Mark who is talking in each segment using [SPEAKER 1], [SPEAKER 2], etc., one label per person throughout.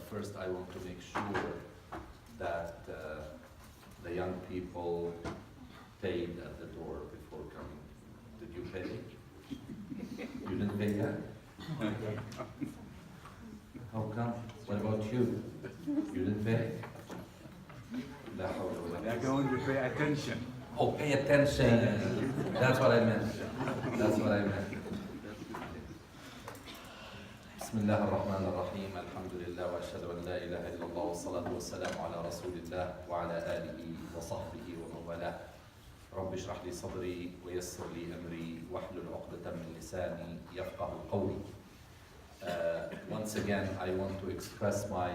[SPEAKER 1] first I want to make sure that the young people paid at the door before coming. Did you pay? You didn't pay yet? How come? What about you? You didn't pay?
[SPEAKER 2] They're going to pay attention.
[SPEAKER 1] Oh, pay attention. That's what I meant. That's what I meant. بسم الله الرحمن الرحيم الحمد لله وأشهد أن لا إله إلا الله والصلاة والسلام على رسول الله وعلى آله وصحبه ومن والاه رب اشرح لي صدري ويسر لي أمري واحلل عقدة من لساني يفقه قولي. Once again, I want to express my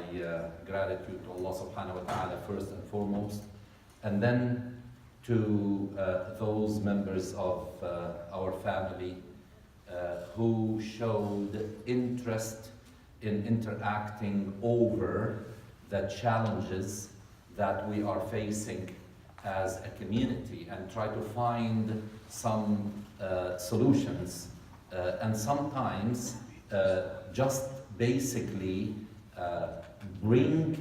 [SPEAKER 1] gratitude to Allah subhanahu wa ta'ala first and foremost, and then to those members of our family who showed interest in interacting over the challenges that we are facing as a community and try to find some solutions and sometimes just basically bring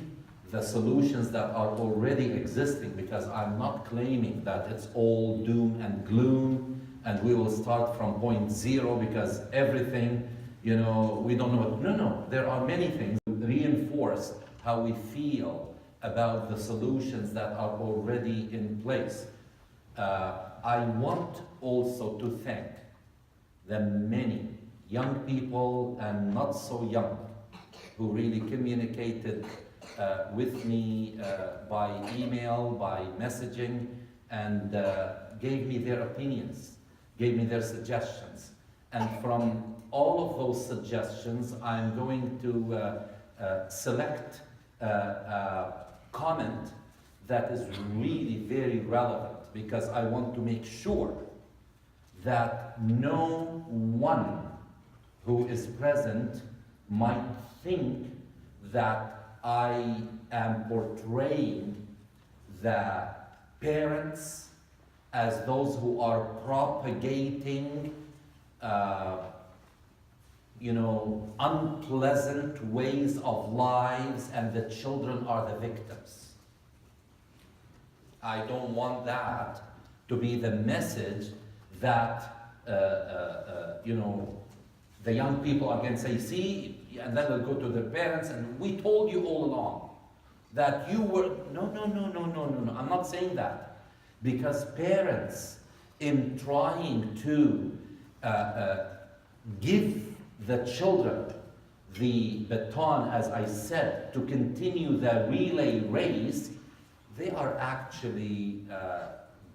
[SPEAKER 1] the solutions that are already existing, because I'm not claiming that it's all doom and gloom and we will start from point zero because everything, you know, we don't know. No, there are many things to reinforce how we feel about the solutions that are already in place. I want also to thank the many young people and not so young who really communicated with me by email, by messaging, and gave me their opinions, gave me their suggestions. And from all of those suggestions, I'm going to select a comment that is really very relevant, because I want to make sure that no one who is present might think that I am portraying the parents as those who are propagating unpleasant ways of lives and the children are the victims. I don't want that to be the message that the young people are going to say, see, and then they'll go to their parents and we told you all along that you were, no, I'm not saying that. Because parents, in trying to give the children the baton, as I said, to continue the relay race, they are actually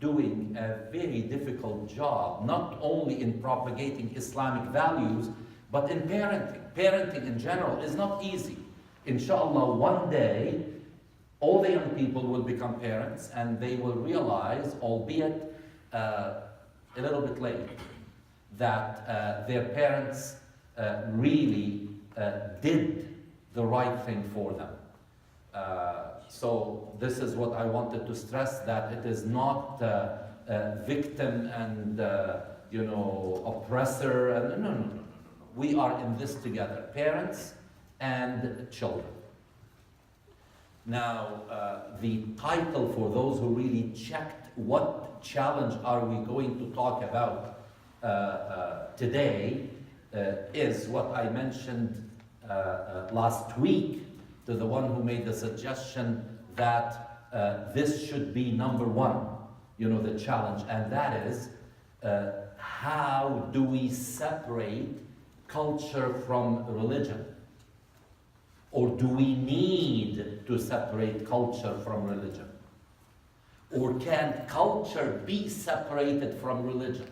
[SPEAKER 1] doing a very difficult job, not only in propagating Islamic values, but in parenting. Parenting in general is not easy. Inshallah, one day, all the young people will become parents and they will realize, albeit a little bit late, that their parents really did the right thing for them. So this is what I wanted to stress, that it is not victim and oppressor. And no. We are in this together, parents and children. Now, the title, for those who really checked what challenge are we going to talk about today, is what I mentioned last week to the one who made the suggestion that this should be number one, the challenge, and that is how do we separate culture from religion? Or do we need to separate culture from religion? Or can culture be separated from religion?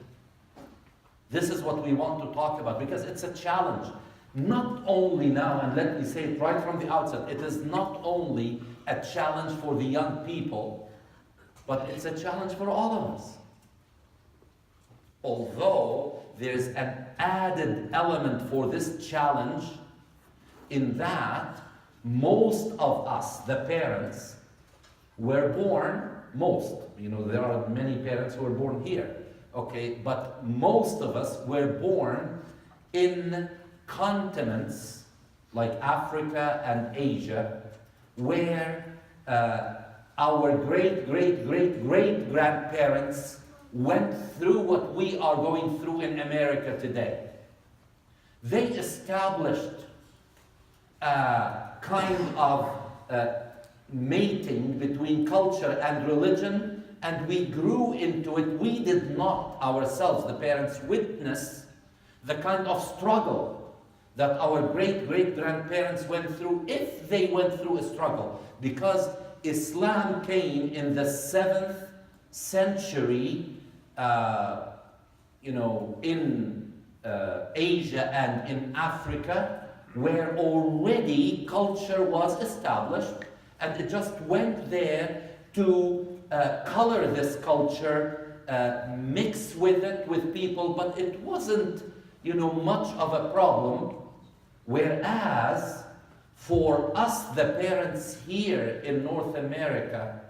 [SPEAKER 1] This is what we want to talk about, because it's a challenge. Not only now, and let me say it right from the outset, it is not only a challenge for the young people, but it's a challenge for all of us. Although there's an added element for this challenge, in that most of us, the parents, were born, there are many parents who were born here, okay, but most of us were born in continents like Africa and Asia, where our great-great-great-great-grandparents went through what we are going through in America today. They established a kind of mating between culture and religion, and we grew into it. We did not ourselves, the parents, witness the kind of struggle that our great-great-grandparents went through, if they went through a struggle, because Islam came in the 7th century, in Asia and in Africa, where already culture was established, and it just went there to color this culture, mix with it with people, but it wasn't, much of a problem. Whereas for us, the parents here in North America,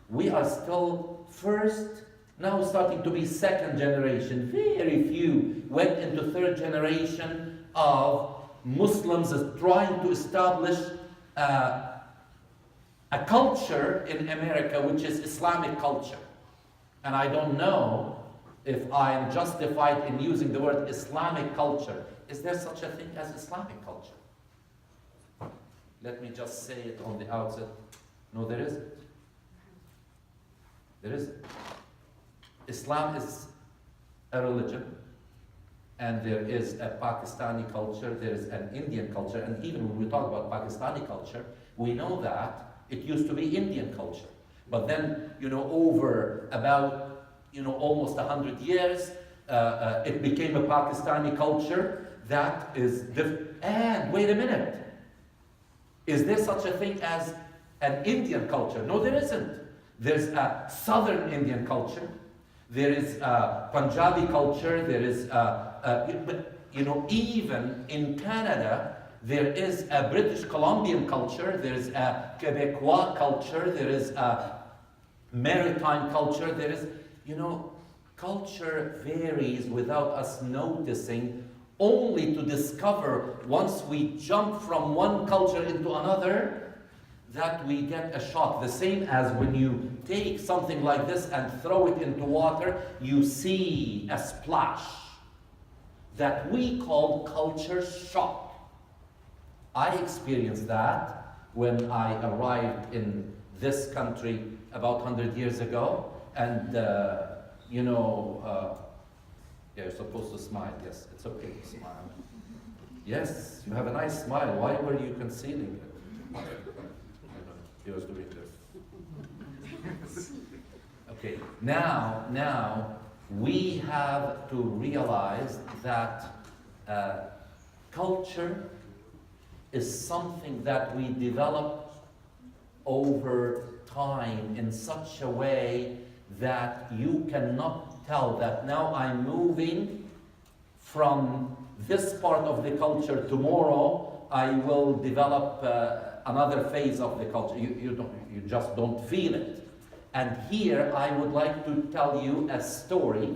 [SPEAKER 1] we are still first, now starting to be second generation. Very few went into third generation of Muslims trying to establish a culture in America which is Islamic culture. And I don't know if I am justified in using the word Islamic culture. Is there such a thing as Islamic culture? Let me just say it on the outset. No, there isn't. There isn't. Islam is a religion, and there is a Pakistani culture, there is an Indian culture, and even when we talk about Pakistani culture, we know that it used to be Indian culture. But then, over about, almost 100 years, it became a Pakistani culture that is different. And wait a minute, is there such a thing as an Indian culture? No, there isn't. There's a Southern Indian culture. There is Punjabi culture. There is, even in Canada, there is a British Columbian culture. There is a Quebecois culture. There is a maritime culture. There is, culture varies without us noticing, only to discover once we jump from one culture into another that we get a shock. The same as when you take something like this and throw it into water, you see a splash that we call culture shock. I experienced that when I arrived in this country about 100 years ago, and you're supposed to smile. Yes, it's okay to smile. Yes, you have a nice smile. Why were you concealing it? He was doing this. Okay, now we have to realize that culture is something that we develop over time in such a way that you cannot tell that now I'm moving from this part of the culture. Tomorrow I will develop another phase of the culture. You just don't feel it. And here I would like to tell you a story.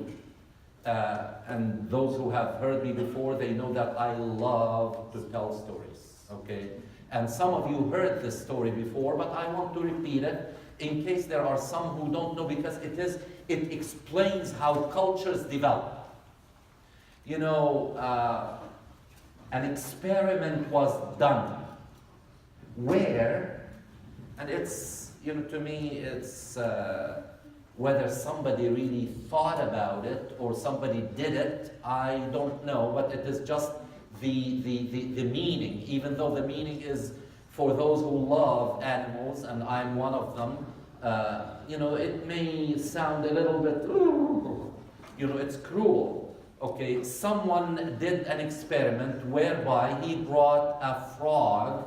[SPEAKER 1] And those who have heard me before, they know that I love to tell stories. Okay? And some of you heard this story before, but I want to repeat it in case there are some who don't know, because it explains how cultures develop. An experiment was done where, and it's, to me, it's whether somebody really thought about it or somebody did it, I don't know, but it is just the meaning, even though the meaning is for those who love animals, and I'm one of them, it may sound a little bit, it's cruel. Okay, someone did an experiment whereby he brought a frog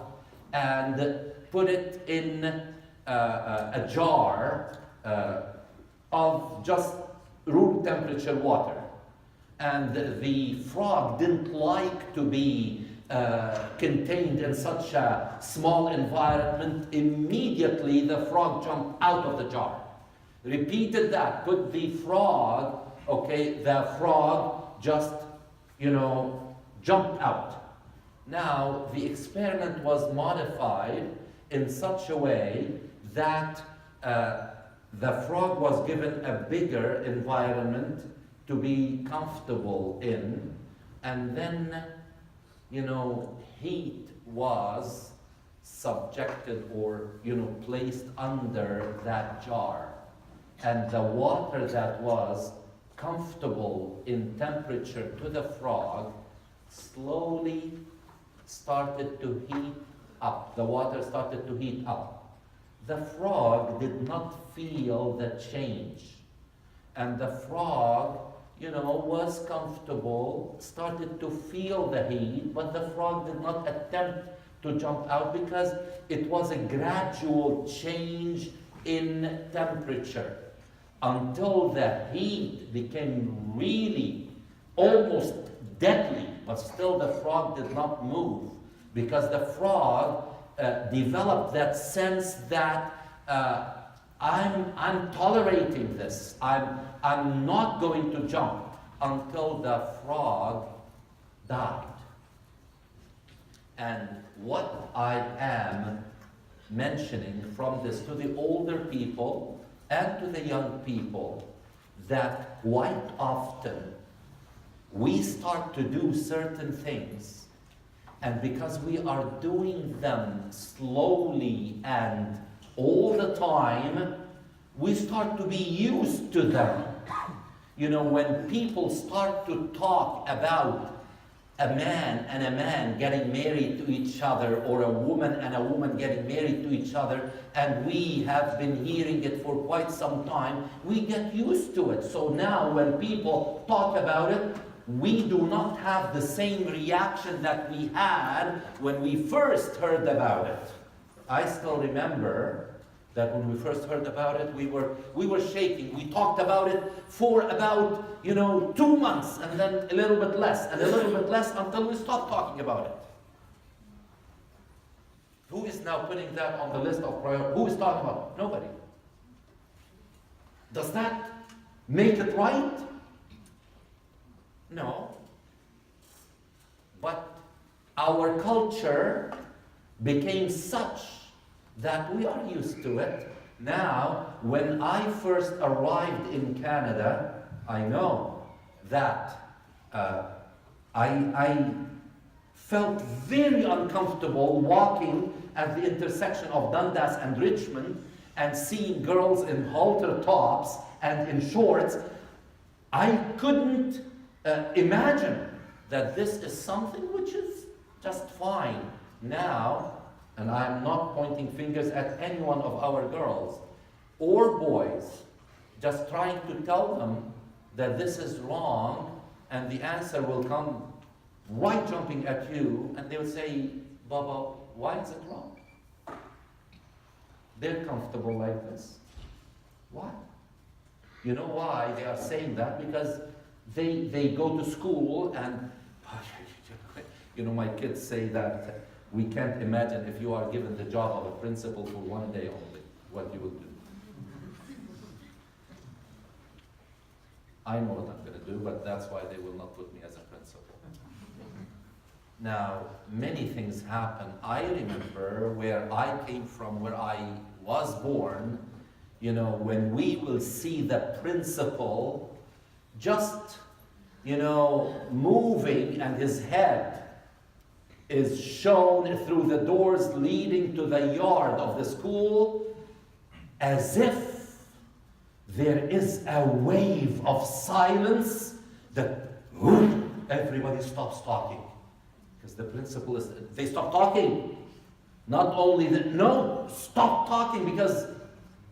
[SPEAKER 1] and put it in a jar of just room temperature water. And the frog didn't like to be contained in such a small environment. Immediately the frog jumped out of the jar. Repeated that, put the frog, the frog just, jumped out. Now, the experiment was modified in such a way that the frog was given a bigger environment to be comfortable in, and then, heat was subjected or, placed under that jar. And the water that was comfortable in temperature to the frog slowly started to heat up. The water started to heat up. The frog did not feel the change. And the frog, was comfortable, started to feel the heat, but the frog did not attempt to jump out because it was a gradual change in temperature until the heat became really almost deadly, but still the frog did not move because the frog developed that sense that I'm tolerating this. I'm not going to jump until the frog died. And what I am mentioning from this to the older people and to the young people, that quite often we start to do certain things, and because we are doing them slowly and all the time, we start to be used to them. When people start to talk about a man and a man getting married to each other, or a woman and a woman getting married to each other, and we have been hearing it for quite some time, we get used to it. So now when people talk about it, we do not have the same reaction that we had when we first heard about it. I still remember that when we first heard about it, we were shaking. We talked about it for about 2 months, and then a little bit less, and a little bit less, until we stopped talking about it. Who is now putting that on the list of priorities? Who is talking about it? Nobody. Does that make it right? No. But our culture became such that we are used to it. Now, when I first arrived in Canada, I know that I felt very uncomfortable walking at the intersection of Dundas and Richmond and seeing girls in halter tops and in shorts. I couldn't imagine that this is something which is just fine. Now, and I'm not pointing fingers at any one of our girls or boys, just trying to tell them that this is wrong, and the answer will come right jumping at you, and they will say, Baba, why is it wrong? They're comfortable like this. Why? You know why they are saying that? Because they go to school and, my kids say that we can't imagine if you are given the job of a principal for one day only, what you will do. I know what I'm going to do, but that's why they will not put me as a principal. Now, many things happen. I remember where I came from, where I was born, when we will see the principal just, moving, and his head is shown through the doors leading to the yard of the school, as if there is a wave of silence that everybody stops talking. Because the principal they stop talking. Not only that, no, stop talking, because,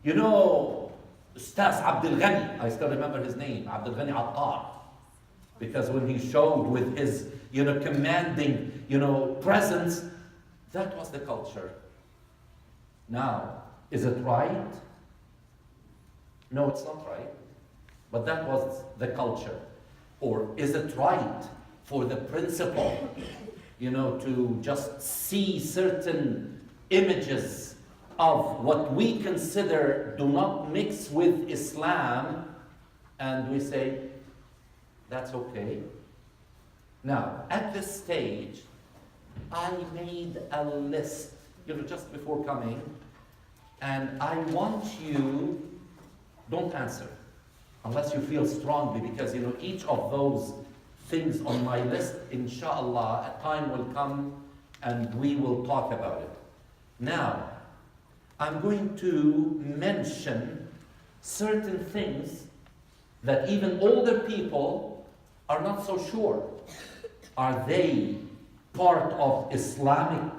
[SPEAKER 1] Ustaz Abdul Ghani, I still remember his name, Abdul Ghani Attar. Because when he showed with his, commanding, presence, that was the culture. Now, is it right? No, it's not right. But that was the culture. Or is it right for the principal, to just see certain images of what we consider do not mix with Islam, and we say, that's okay? Now, at this stage, I made a list, just before coming, and I want you, don't answer unless you feel strongly, because each of those things on my list, inshallah, a time will come and we will talk about it. Now, I'm going to mention certain things that even older people are not so sure. Are they part of Islamic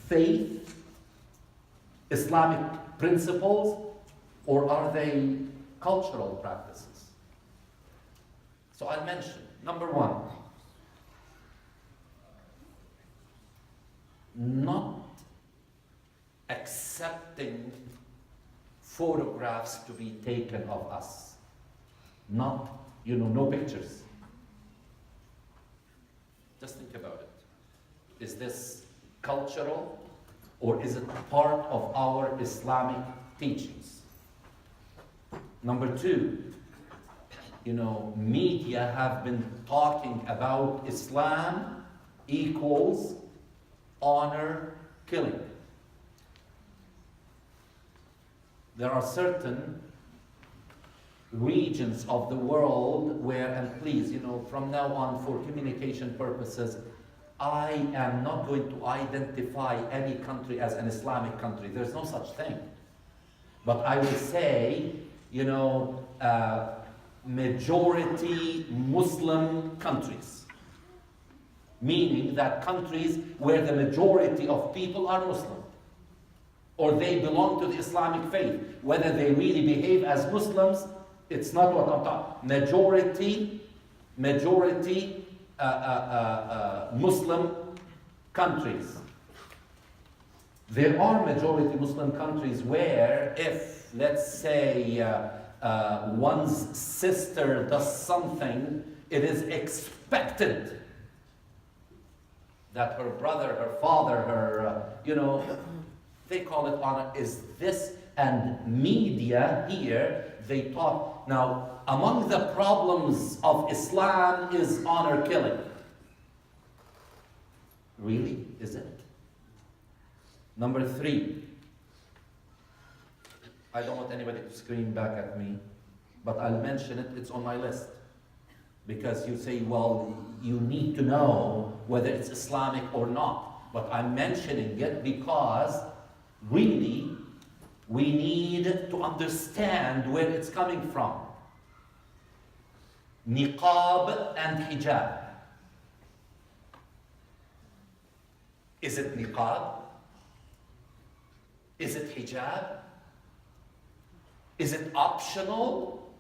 [SPEAKER 1] faith, Islamic principles, or are they cultural practices? So I'll mention, number one, not accepting photographs to be taken of us. Not, no pictures. Just think about it. Is this cultural or is it part of our Islamic teachings? Number two, media have been talking about Islam equals honor killing. There are certain regions of the world where, and please, from now on for communication purposes, I am not going to identify any country as an Islamic country. There's no such thing. But I will say, majority Muslim countries. Meaning that countries where the majority of people are Muslim, or they belong to the Islamic faith. Whether they really behave as Muslims, it's not what I'm talking. Majority Muslim countries. There are majority Muslim countries where if, let's say, one's sister does something, it is expected that her brother, her father, her, they call it honor. Is this, and media here, they talk. Now, among the problems of Islam is honor killing. Really? Is it? Number three. I don't want anybody to scream back at me, but I'll mention it, it's on my list. Because you say, well, you need to know whether it's Islamic or not. But I'm mentioning it because really, we need to understand where it's coming from. Niqab and hijab. Is it niqab? Is it hijab? Is it optional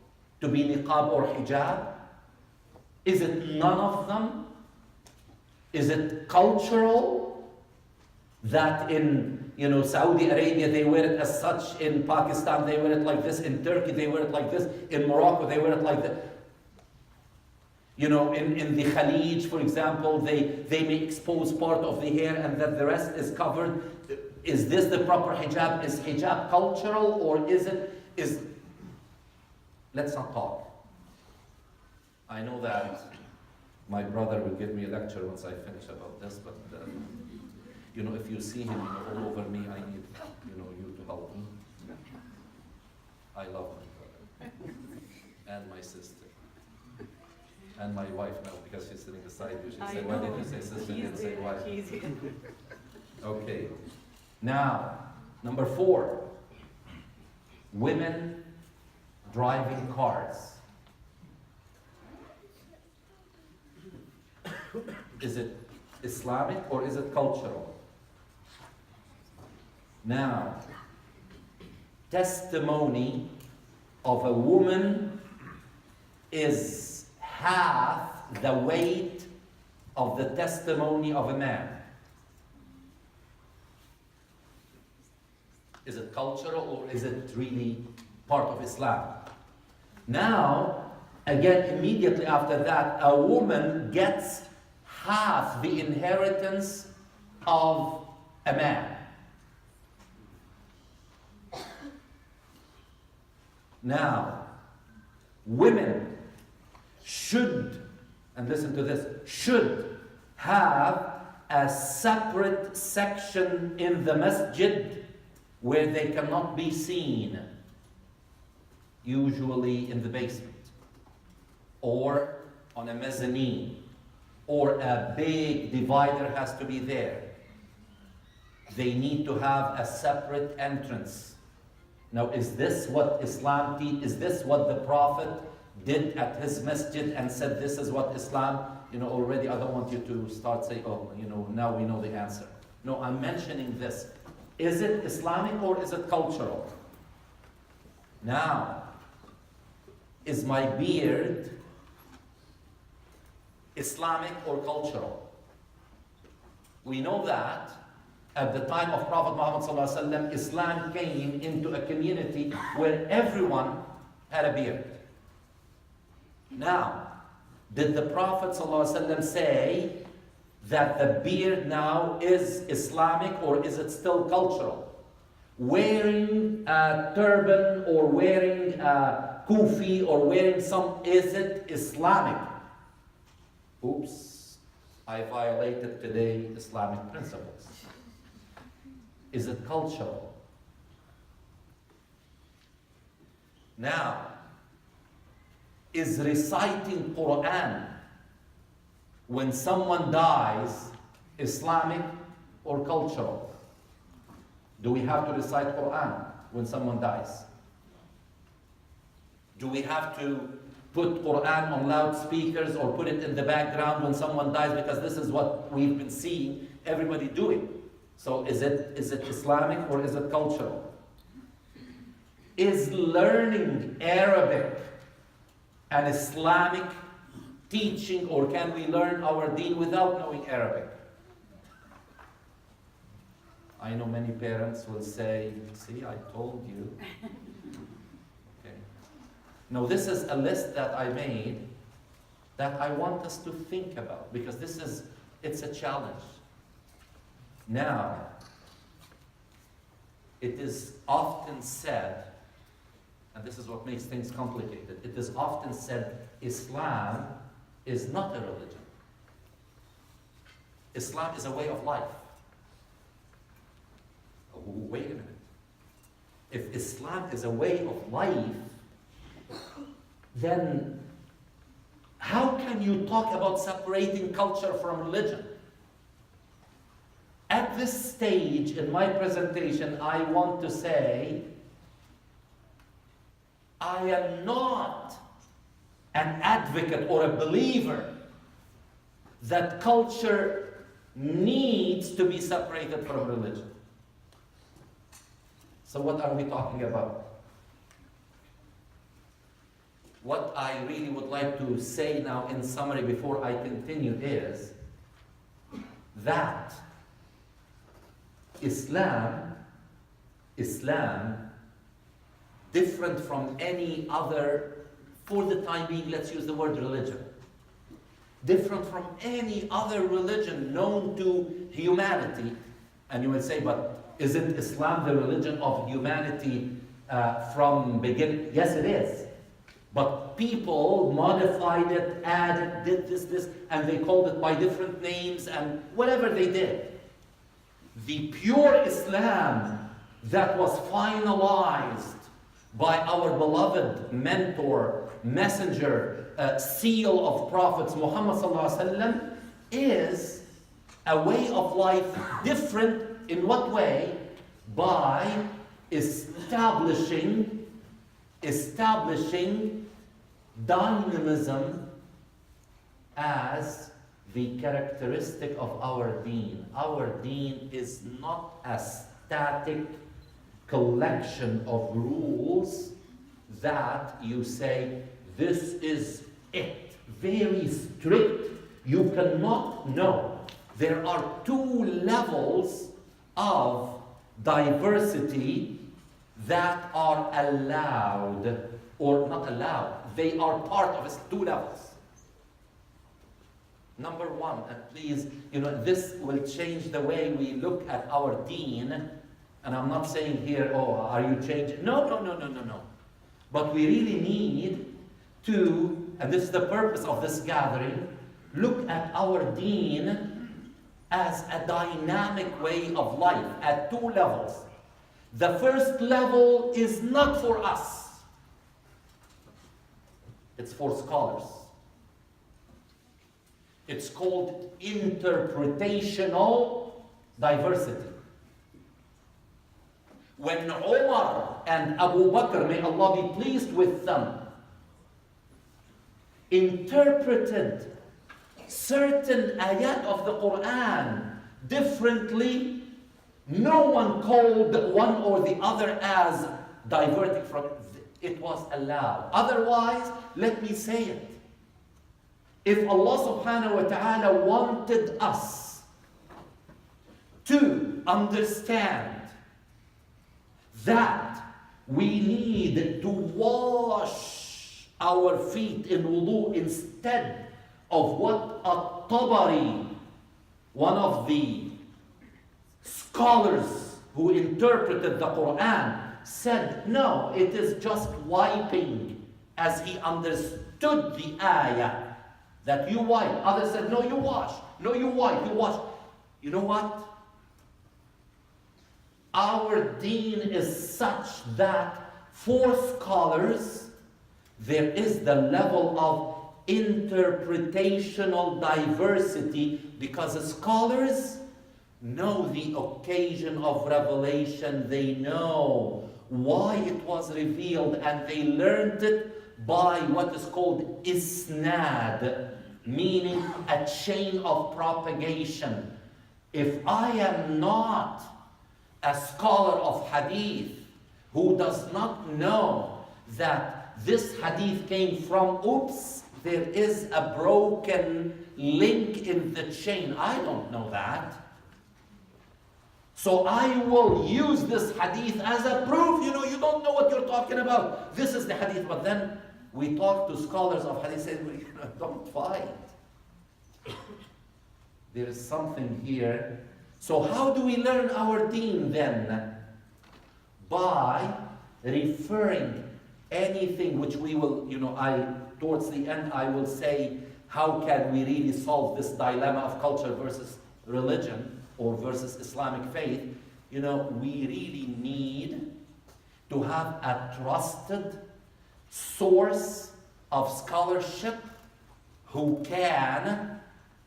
[SPEAKER 1] to be niqab or hijab? Is it none of them? Is it cultural that in Saudi Arabia they wear it as such, in Pakistan they wear it like this, in Turkey they wear it like this, in Morocco they wear it like this? In the Khalij, for example, they may expose part of the hair and that the rest is covered. Is this the proper hijab? Is hijab cultural or is it? Let's not talk. I know that my brother will give me a lecture once I finish about this, but if you see him all over me, I need you to help me. I love my brother and my sister and my wife now, because she's sitting beside you. She said, "Why did you say sister and say wife?" Okay. Now, number 4, women driving cars. Is it Islamic or is it cultural? Now, testimony of a woman is half the weight of the testimony of a man. Is it cultural or is it really part of Islam? Now, again, immediately after that, a woman gets half the inheritance of a man. Now, women should, and listen to this, should have a separate section in the masjid where they cannot be seen, usually in the basement, or on a mezzanine, or a big divider has to be there. They need to have a separate entrance. Now, is this what Islam teaches? Is this what the Prophet did at his masjid and said this is what Islam, already I don't want you to start saying, oh, now we know the answer. No, I'm mentioning this. Is it Islamic or is it cultural? Now, is my beard Islamic or cultural? We know that at the time of Prophet Muhammad ﷺ, Islam came into a community where everyone had a beard. Now, did the Prophet ﷺ say that the beard now is Islamic or is it still cultural? Wearing a turban or wearing a kufi or wearing is it Islamic? Oops, I violated today Islamic principles. Is it cultural? Now, is reciting Quran when someone dies Islamic or cultural? Do we have to recite Quran when someone dies? Do we have to put Quran on loudspeakers or put it in the background when someone dies, because this is what we've been seeing everybody doing? So is it Islamic or is it cultural? Is learning Arabic an Islamic teaching, or can we learn our deen without knowing Arabic? I know many parents will say, see, I told you. Okay. No, this is a list that I made that I want us to think about, because it's a challenge. Now, it is often said, and this is what makes things complicated, it is often said Islam is not a religion. Islam is a way of life. Oh, wait a minute. If Islam is a way of life, then how can you talk about separating culture from religion? At this stage in my presentation, I want to say, I am not an advocate or a believer that culture needs to be separated from religion. So what are we talking about? What I really would like to say now in summary before I continue is that Islam, different from any other, for the time being, let's use the word religion, different from any other religion known to humanity. And you will say, but isn't Islam the religion of humanity from beginning? Yes, it is. But people modified it, added, did this, and they called it by different names and whatever they did. The pure Islam that was finalized by our beloved mentor, messenger, seal of prophets, Muhammad ﷺ, is a way of life different in what way? By establishing dynamism as the characteristic of our deen. Our deen is not a static collection of rules that you say, this is it. Very strict. You cannot know. There are two levels of diversity that are allowed, or not allowed. They are part of it, two levels. Number one, and please, this will change the way we look at our deen. And I'm not saying here, oh, are you changing? No. But we really need to, and this is the purpose of this gathering, look at our deen as a dynamic way of life at two levels. The first level is not for us. It's for scholars. It's called interpretational diversity. When Umar and Abu Bakr, may Allah be pleased with them, interpreted certain ayat of the Quran differently, no one called one or the other as diverting from it. It was allowed. Otherwise, let me say it. If Allah subhanahu wa ta'ala wanted us to understand that we need to wash our feet in wudu instead of what At-Tabari, one of the scholars who interpreted the Quran, said, no, it is just wiping, as he understood the ayah, that you wipe. Others said, no, you wash. No, you wipe, you wash. You know what? Our deen is such that for scholars, there is the level of interpretational diversity, because scholars know the occasion of revelation. They know why it was revealed, and they learned it by what is called isnad, meaning a chain of propagation. If I am not a scholar of hadith who does not know that this hadith came from, oops, there is a broken link in the chain. I don't know that. So I will use this hadith as a proof. You know, you don't know what you're talking about. This is the hadith. But then we talk to scholars of hadith, say, don't fight. There is something here. So how do we learn our deen then? By referring anything which we will, towards the end I will say, how can we really solve this dilemma of culture versus religion or versus Islamic faith? We really need to have a trusted source of scholarship who can,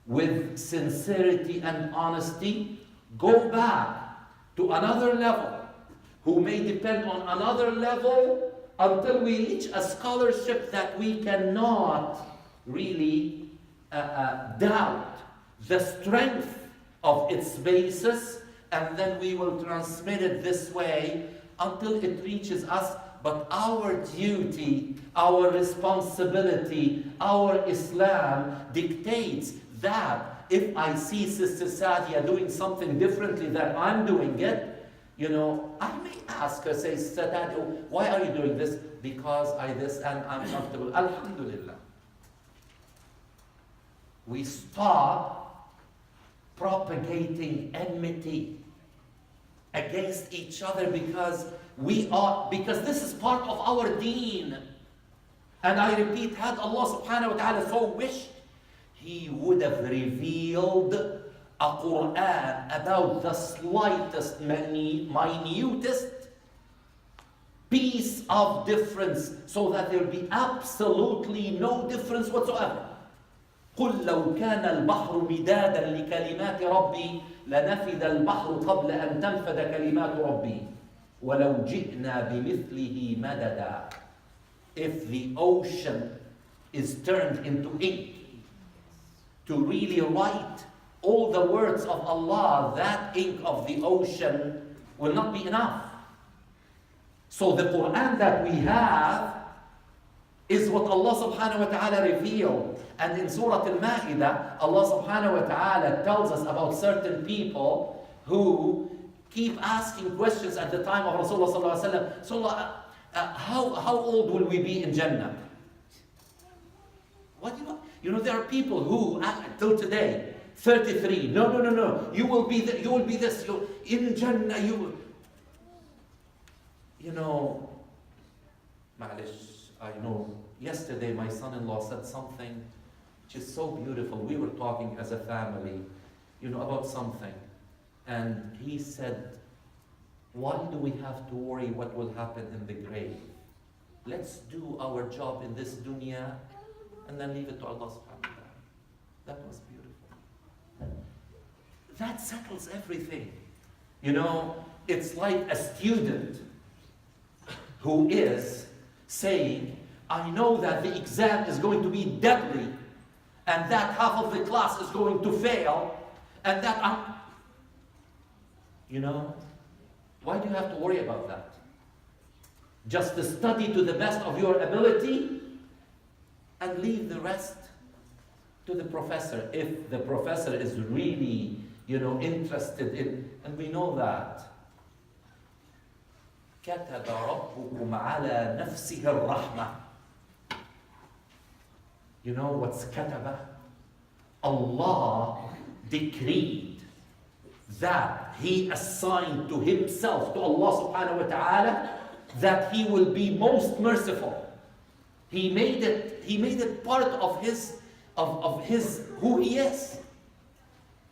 [SPEAKER 1] with sincerity and honesty, go back to another level, who may depend on another level, until we reach a scholarship that we cannot really doubt the strength of its basis, and then we will transmit it this way until it reaches us. But our duty, our responsibility, our Islam dictates that if I see Sister Sadia doing something differently than I'm doing it, I may ask her, say, Sister Sadia, why are you doing this? Because I this and I'm comfortable. Alhamdulillah. We stop propagating enmity against each other because this is part of our deen. And I repeat, had Allah subhanahu wa ta'ala so wished, He would have revealed a Quran about the slightest, minutest piece of difference, so that there will be absolutely no difference whatsoever. قُلْ لَوْ كَانَ الْبَحْرُ مِدَادًا لِكَلِمَاتِ رَبِّي لَنَفِدَ الْبَحْرُ قَبْلَ أَنْ تَنْفَدَ كَلِمَاتُ رَبِّي وَلَوْ جِئْنَا بِمِثْلِهِ مَدَدًا. If the ocean is turned into ink to really write all the words of Allah, that ink of the ocean will not be enough. So the Quran that we have is what Allah subhanahu wa ta'ala revealed. And in Surah Al-Ma'idah, Allah subhanahu wa ta'ala tells us about certain people who keep asking questions at the time of Rasulullah sallallahu alaihi wasallam. So how old will we be in Jannah? What do you know? There are people who, till today, 33. No. You will be this. In Jannah. I know. Yesterday, my son-in-law said something which is so beautiful. We were talking as a family, about something. And he said, why do we have to worry what will happen in the grave? Let's do our job in this dunya and then leave it to Allah subhanahu wa ta'ala. That was beautiful. That settles everything. It's like a student who is saying, I know that the exam is going to be deadly and that half of the class is going to fail and that why do you have to worry about that? Just study to the best of your ability and leave the rest to the professor. If the professor is really, interested in, and we know that. كتب ربكم على نفسه الرحمة. You know what's كتب? Allah decreed that He assigned to Himself, to Allah subhanahu wa ta'ala, that He will be most merciful. He made it part of his who He is.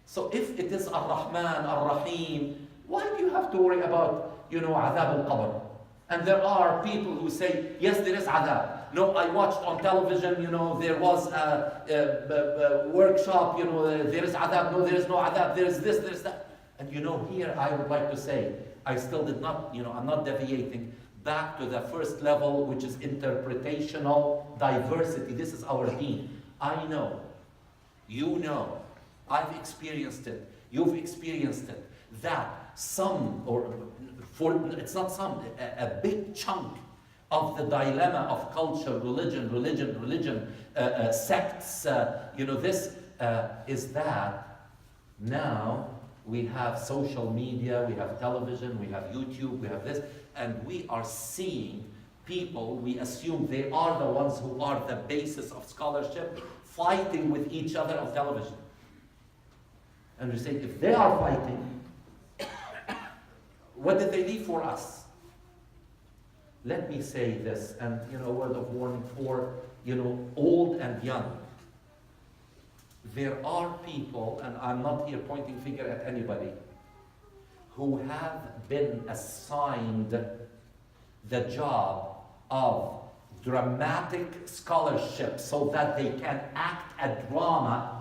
[SPEAKER 1] So if it is Ar-Rahman, Ar-Rahim, why do you have to worry about, Adhab al-Qabr? And there are people who say, yes, there is Adhab. No, I watched on television, there was a workshop, there is Adhab. No, there is no Adhab. There is this, there is that. And here I would like to say, I still did not, I'm not deviating back to the first level, which is interpretational diversity. This is our deen. I know, I've experienced it, you've experienced it, that it's not some, a big chunk of the dilemma of culture, religion, sects, this is that now we have social media, we have television, we have YouTube, we have this, and we are seeing people, we assume they are the ones who are the basis of scholarship, fighting with each other on television. And we say, if they are fighting, what did they leave for us? Let me say this, and a word of warning for old and young. There are people, and I'm not here pointing finger at anybody, who have been assigned the job of dramatic scholarship so that they can act a drama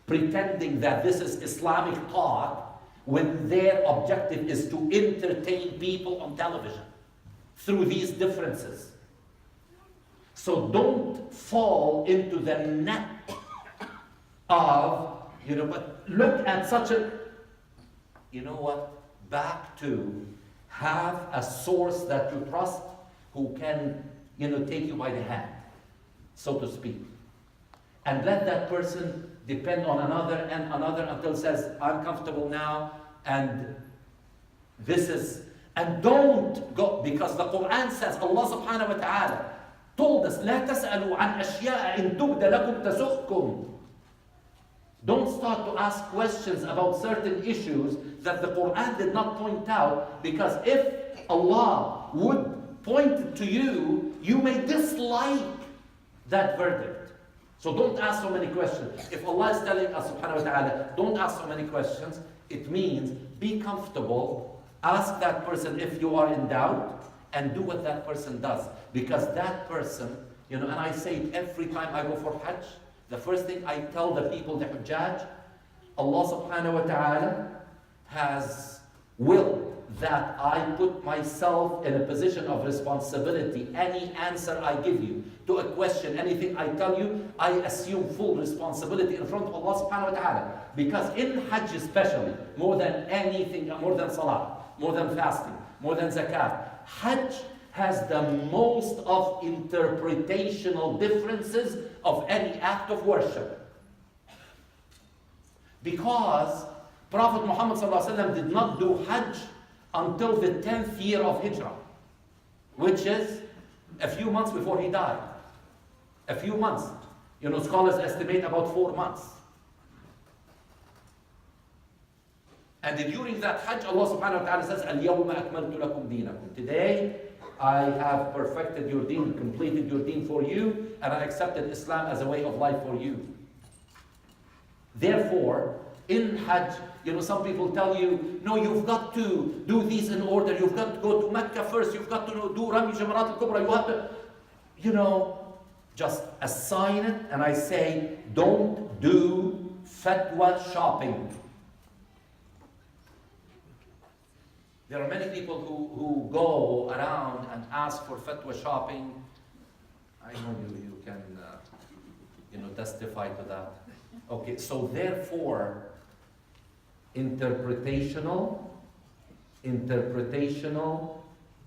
[SPEAKER 1] pretending that this is Islamic thought when their objective is to entertain people on television through these differences. So don't fall into the net of, but look at such a, back to have a source that you trust who can, take you by the hand, so to speak. And let that person depend on another and another until it says, I'm comfortable now, and this is, and don't go, because the Quran says, Allah subhanahu wa ta'ala told us, لا تسألوا عن أشياء إن تبد لكم تسؤكم. Don't start to ask questions about certain issues that the Quran did not point out, because if Allah would point it to you, you may dislike that verdict. So don't ask so many questions. If Allah is telling us subhanahu wa ta'ala, don't ask so many questions, it means be comfortable, ask that person if you are in doubt, and do what that person does. Because that person, and I say it every time I go for Hajj, the first thing I tell the people, the Hujjaj, Allah subhanahu wa ta'ala has willed that I put myself in a position of responsibility. Any answer I give you to a question, anything I tell you, I assume full responsibility in front of Allah subhanahu wa ta'ala. Because in Hajj especially, more than anything, more than Salah, more than fasting, more than Zakat, Hajj has the most of interpretational differences of any act of worship. Because Prophet Muhammad ﷺ did not do Hajj until the 10th year of Hijrah, which is a few months before he died. A few months. Scholars estimate about 4 months. And during that Hajj, Allah subhanahu wa ta'ala says, الْيَوْمَ أَكْمَلْتُ لَكُمْ دِينَكُمْ. Today, I have perfected your deen, completed your deen for you, and I accepted Islam as a way of life for you. Therefore, in Hajj, some people tell you, no, you've got to do these in order. You've got to go to Mecca first. You've got to do Rami Jamarat al-Kubra. You have to, just assign it. And I say, don't do fatwa shopping. There are many people who go around and ask for fatwa shopping. I know you can, testify to that. Okay, so therefore, interpretational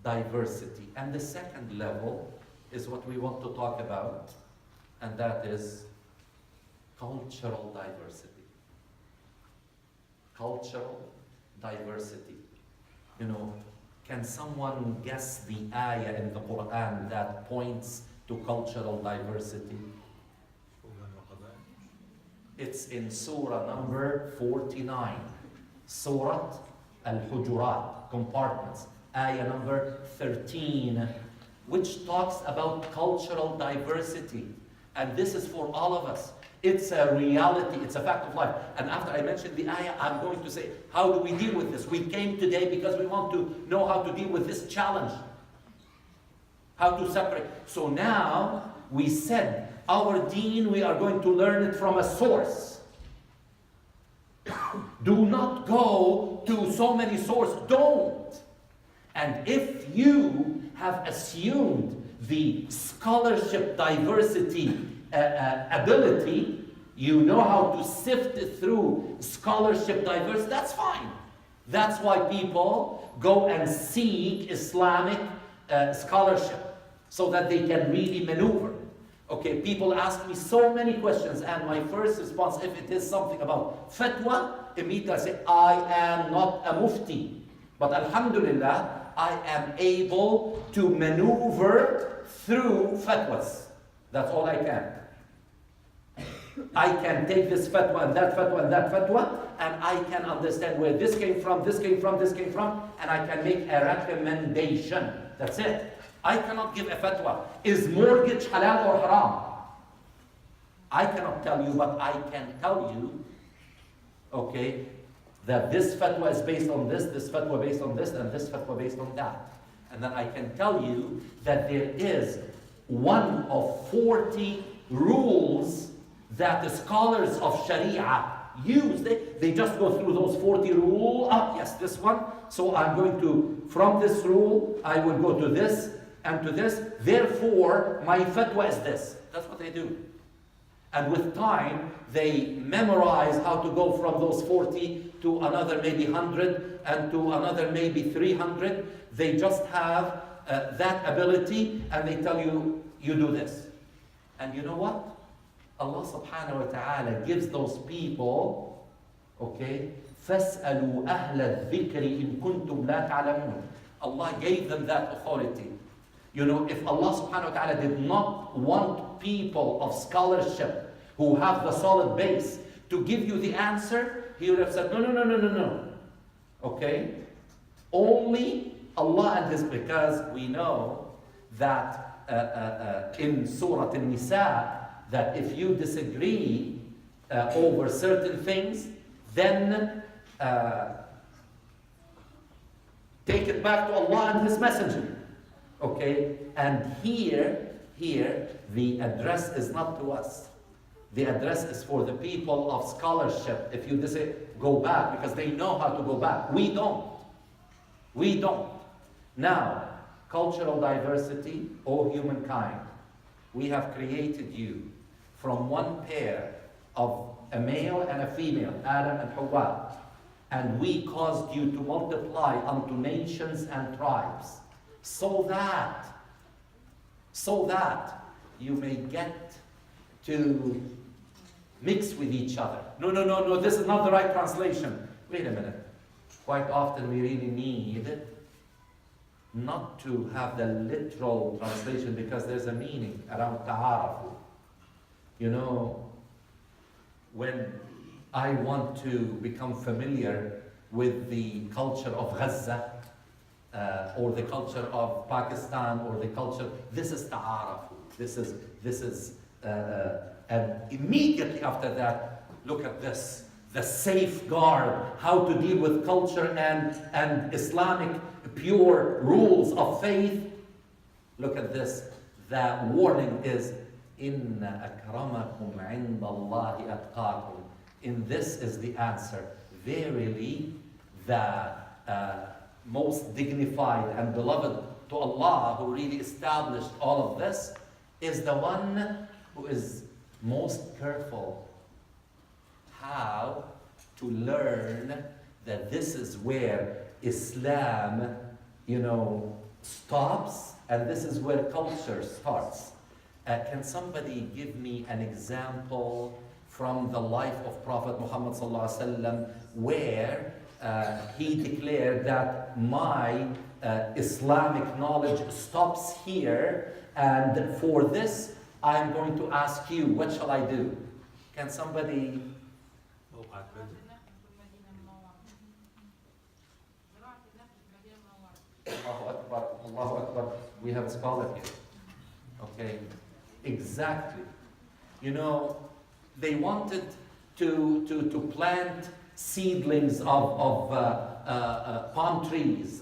[SPEAKER 1] diversity. And the second level is what we want to talk about, and that is cultural diversity. Cultural diversity. Can someone guess the ayah in the Quran that points to cultural diversity? It's in Surah number 49. Surah Al-Hujurat, compartments. Ayah number 13, which talks about cultural diversity. And this is for all of us. It's a reality, it's a fact of life. And after I mention the ayah, I'm going to say, how do we deal with this? We came today because we want to know how to deal with this challenge. How to separate. So now, we said, our deen, we are going to learn it from a source. Do not go to so many sources. Don't. And if you have assumed the scholarship diversity ability, you know how to sift through scholarship diversity, that's fine. That's why people go and seek Islamic scholarship, so that they can really maneuver. Okay, people ask me so many questions, and my first response, if it is something about fatwa, immediately I say, I am not a mufti. But alhamdulillah, I am able to maneuver through fatwas. That's all I can. I can take this fatwa and that fatwa and that fatwa, and I can understand where this came from, this came from, this came from, and I can make a recommendation. That's it. I cannot give a fatwa. Is mortgage halal or haram? I cannot tell you, but I can tell you, okay, that this fatwa is based on this fatwa based on this, and this fatwa based on that. And then I can tell you that there is one of 40 rules that the scholars of Sharia use. They just go through those 40 rules. Yes, this one. So I'm going to, from this rule, I will go to this and to this. Therefore, my fatwa is this. That's what they do. And with time, they memorize how to go from those 40 to another maybe 100 and to another maybe 300. They just have that ability, and they tell you, you do this. And you know what? Allah subhanahu wa ta'ala gives those people, okay, فَاسْأَلُوا أَهْلَ الذِّكْرِ إِن كُنْتُمْ لَا تَعْلَمُونَ. Allah gave them that authority. If Allah subhanahu wa ta'ala did not want people of scholarship who have the solid base to give you the answer, He would have said, no. Okay? Only Allah and His, because we know that in Surah An-Nisa, that if you disagree over certain things, then take it back to Allah and His Messenger. Okay? And here, the address is not to us. The address is for the people of scholarship. If you disagree, go back, because they know how to go back. We don't. Now, cultural diversity, O humankind, we have created you from one pair of a male and a female, Adam and Hawa, and we caused you to multiply unto nations and tribes, so that you may get to mix with each other. No, this is not the right translation. Wait a minute. Quite often we really need not to have the literal translation, because there's a meaning around ta'arafu. When I want to become familiar with the culture of Gaza, or the culture of Pakistan, or the culture, this is ta'arafu. This is, and immediately after that, look at this. The safeguard, how to deal with culture and Islamic pure rules of faith. Look at this. The warning is, Inna akramakum indallahi atqakum. In this is the answer. Verily, the most dignified and beloved to Allah, who really established all of this, is the one who is most careful how to learn that this is where Islam, stops, and this is where culture starts. Can somebody give me an example from the life of Prophet Muhammad ﷺ where he declared that my Islamic knowledge stops here, and for this I'm going to ask you, what shall I do? Can somebody? Allahu Akbar, Allahu Akbar. We have a scholar here. Okay, exactly. They wanted to plant seedlings of palm trees,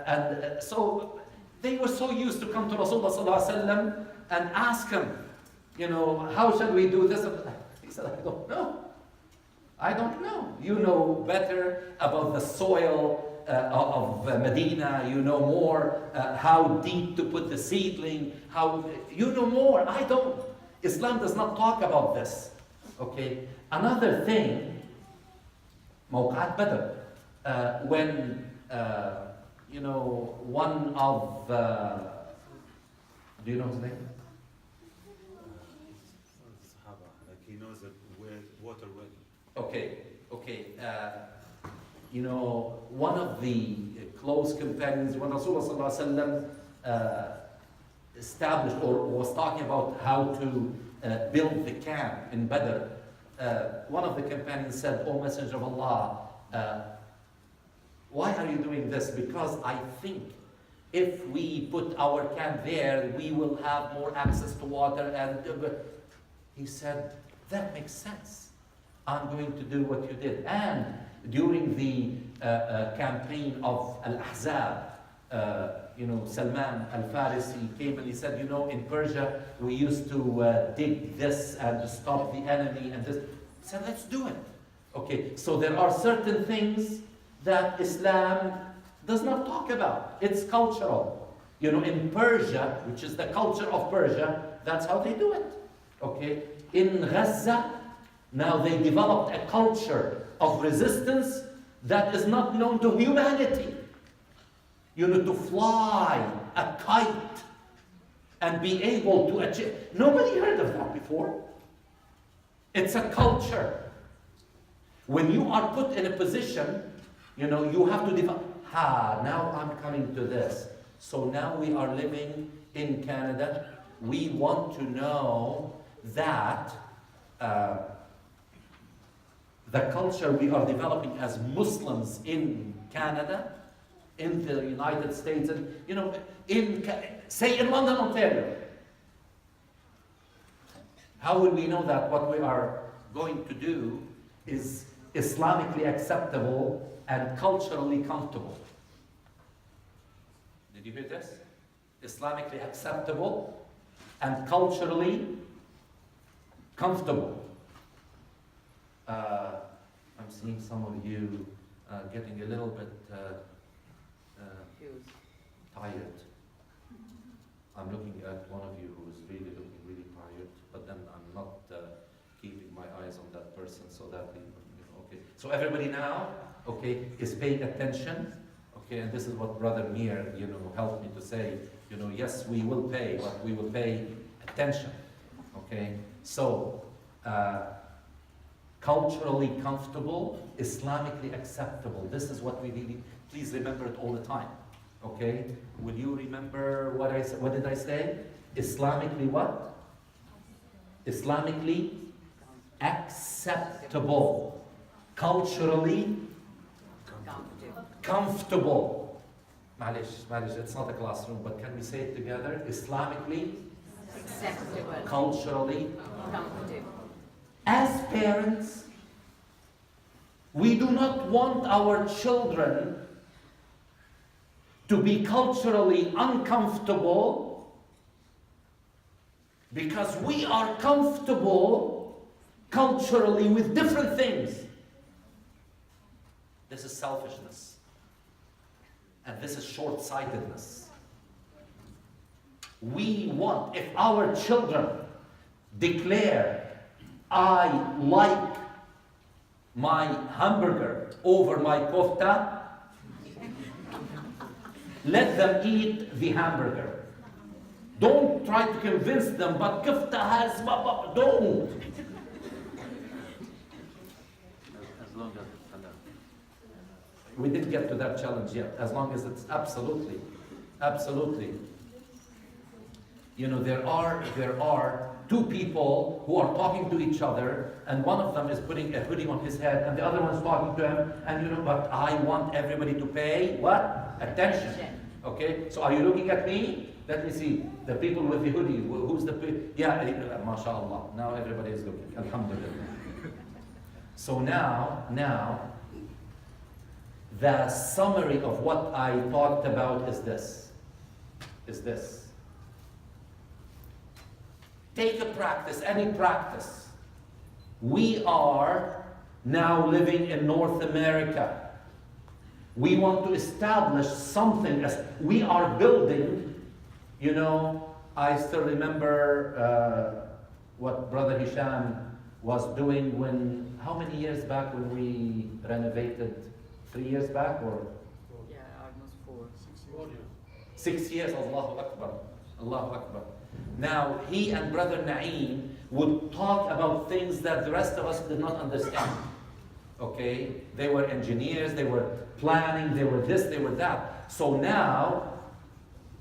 [SPEAKER 1] and so they were so used to come to Rasulullah sallallahu alaihi wasallam and ask him, how shall we do this? He said, I don't know. You know better about the soil of Medina. You know more how deep to put the seedling. You know more. I don't. Islam does not talk about this. Okay. Another thing, Mawqat Badr, when one of do you know his name?
[SPEAKER 3] He knows that water well.
[SPEAKER 1] Okay. One of the close companions, when Rasulullah ﷺ established or was talking about how to build the camp in Badr, one of the companions said, "O Messenger of Allah, why are you doing this? Because I think if we put our camp there, we will have more access to water." And he said, "That makes sense. I'm going to do what you did." And during the campaign of Al-Ahzab, Salman Al-Farisi came and he said, in Persia, we used to dig this and to stop the enemy and this. He said, let's do it. Okay, so there are certain things that Islam does not talk about. It's cultural. In Persia, which is the culture of Persia, that's how they do it. Okay, in Gaza, now they developed a culture of resistance that is not known to humanity. To fly a kite and be able to achieve. Nobody heard of that before. It's a culture. When you are put in a position, you have to develop. Now I'm coming to this. So now we are living in Canada. We want to know that the culture we are developing as Muslims in Canada, in the United States, and say in London, Ontario. How will we know that what we are going to do is Islamically acceptable and culturally comfortable? Did you hear this? Islamically acceptable and culturally comfortable. I'm seeing some of you getting a little bit tired. I'm looking at one of you who is really looking really tired, but then I'm not keeping my eyes on that person so that okay. So everybody now, okay, is paying attention, okay, and this is what Brother Munir, helped me to say, yes, we will pay, but we will pay attention, okay. So culturally comfortable, Islamically acceptable. This is what we really, please remember it all the time. Okay? Will you remember what I said? What did I say? Islamically what? Islamically acceptable. Culturally comfortable. Malish, it's not a classroom, but can we say it together? Islamically
[SPEAKER 4] acceptable.
[SPEAKER 1] Culturally
[SPEAKER 4] Comfortable.
[SPEAKER 1] As parents, we do not want our children to be culturally uncomfortable because we are comfortable culturally with different things. This is selfishness. And this is short-sightedness. We want, if our children declare, I like my hamburger over my kofta, let them eat the hamburger. Don't try to convince them, but kofta has, don't.
[SPEAKER 4] As long as it's halal.
[SPEAKER 1] We didn't get to that challenge yet, as long as it's absolutely. You know, there are two people who are talking to each other, and one of them is putting a hoodie on his head, and the other one is talking to him, and you know, but I want everybody to pay what? Attention. Okay, so are you looking at me? Let me see. The people with the hoodie, who's the, yeah, mashallah. Now everybody is looking, alhamdulillah. So now, the summary of what I talked about is this. Take a practice, any practice. We are now living in North America. We want to establish something as we are building. You know, I still remember what Brother Hisham was doing when, how many years back when we renovated? 3 years back or?
[SPEAKER 5] Yeah, almost 4.
[SPEAKER 1] 6 years, Allahu Akbar. Allahu Akbar. Now, he and Brother Naeem would talk about things that the rest of us did not understand. Okay? They were engineers, they were planning, they were this, they were that. So now,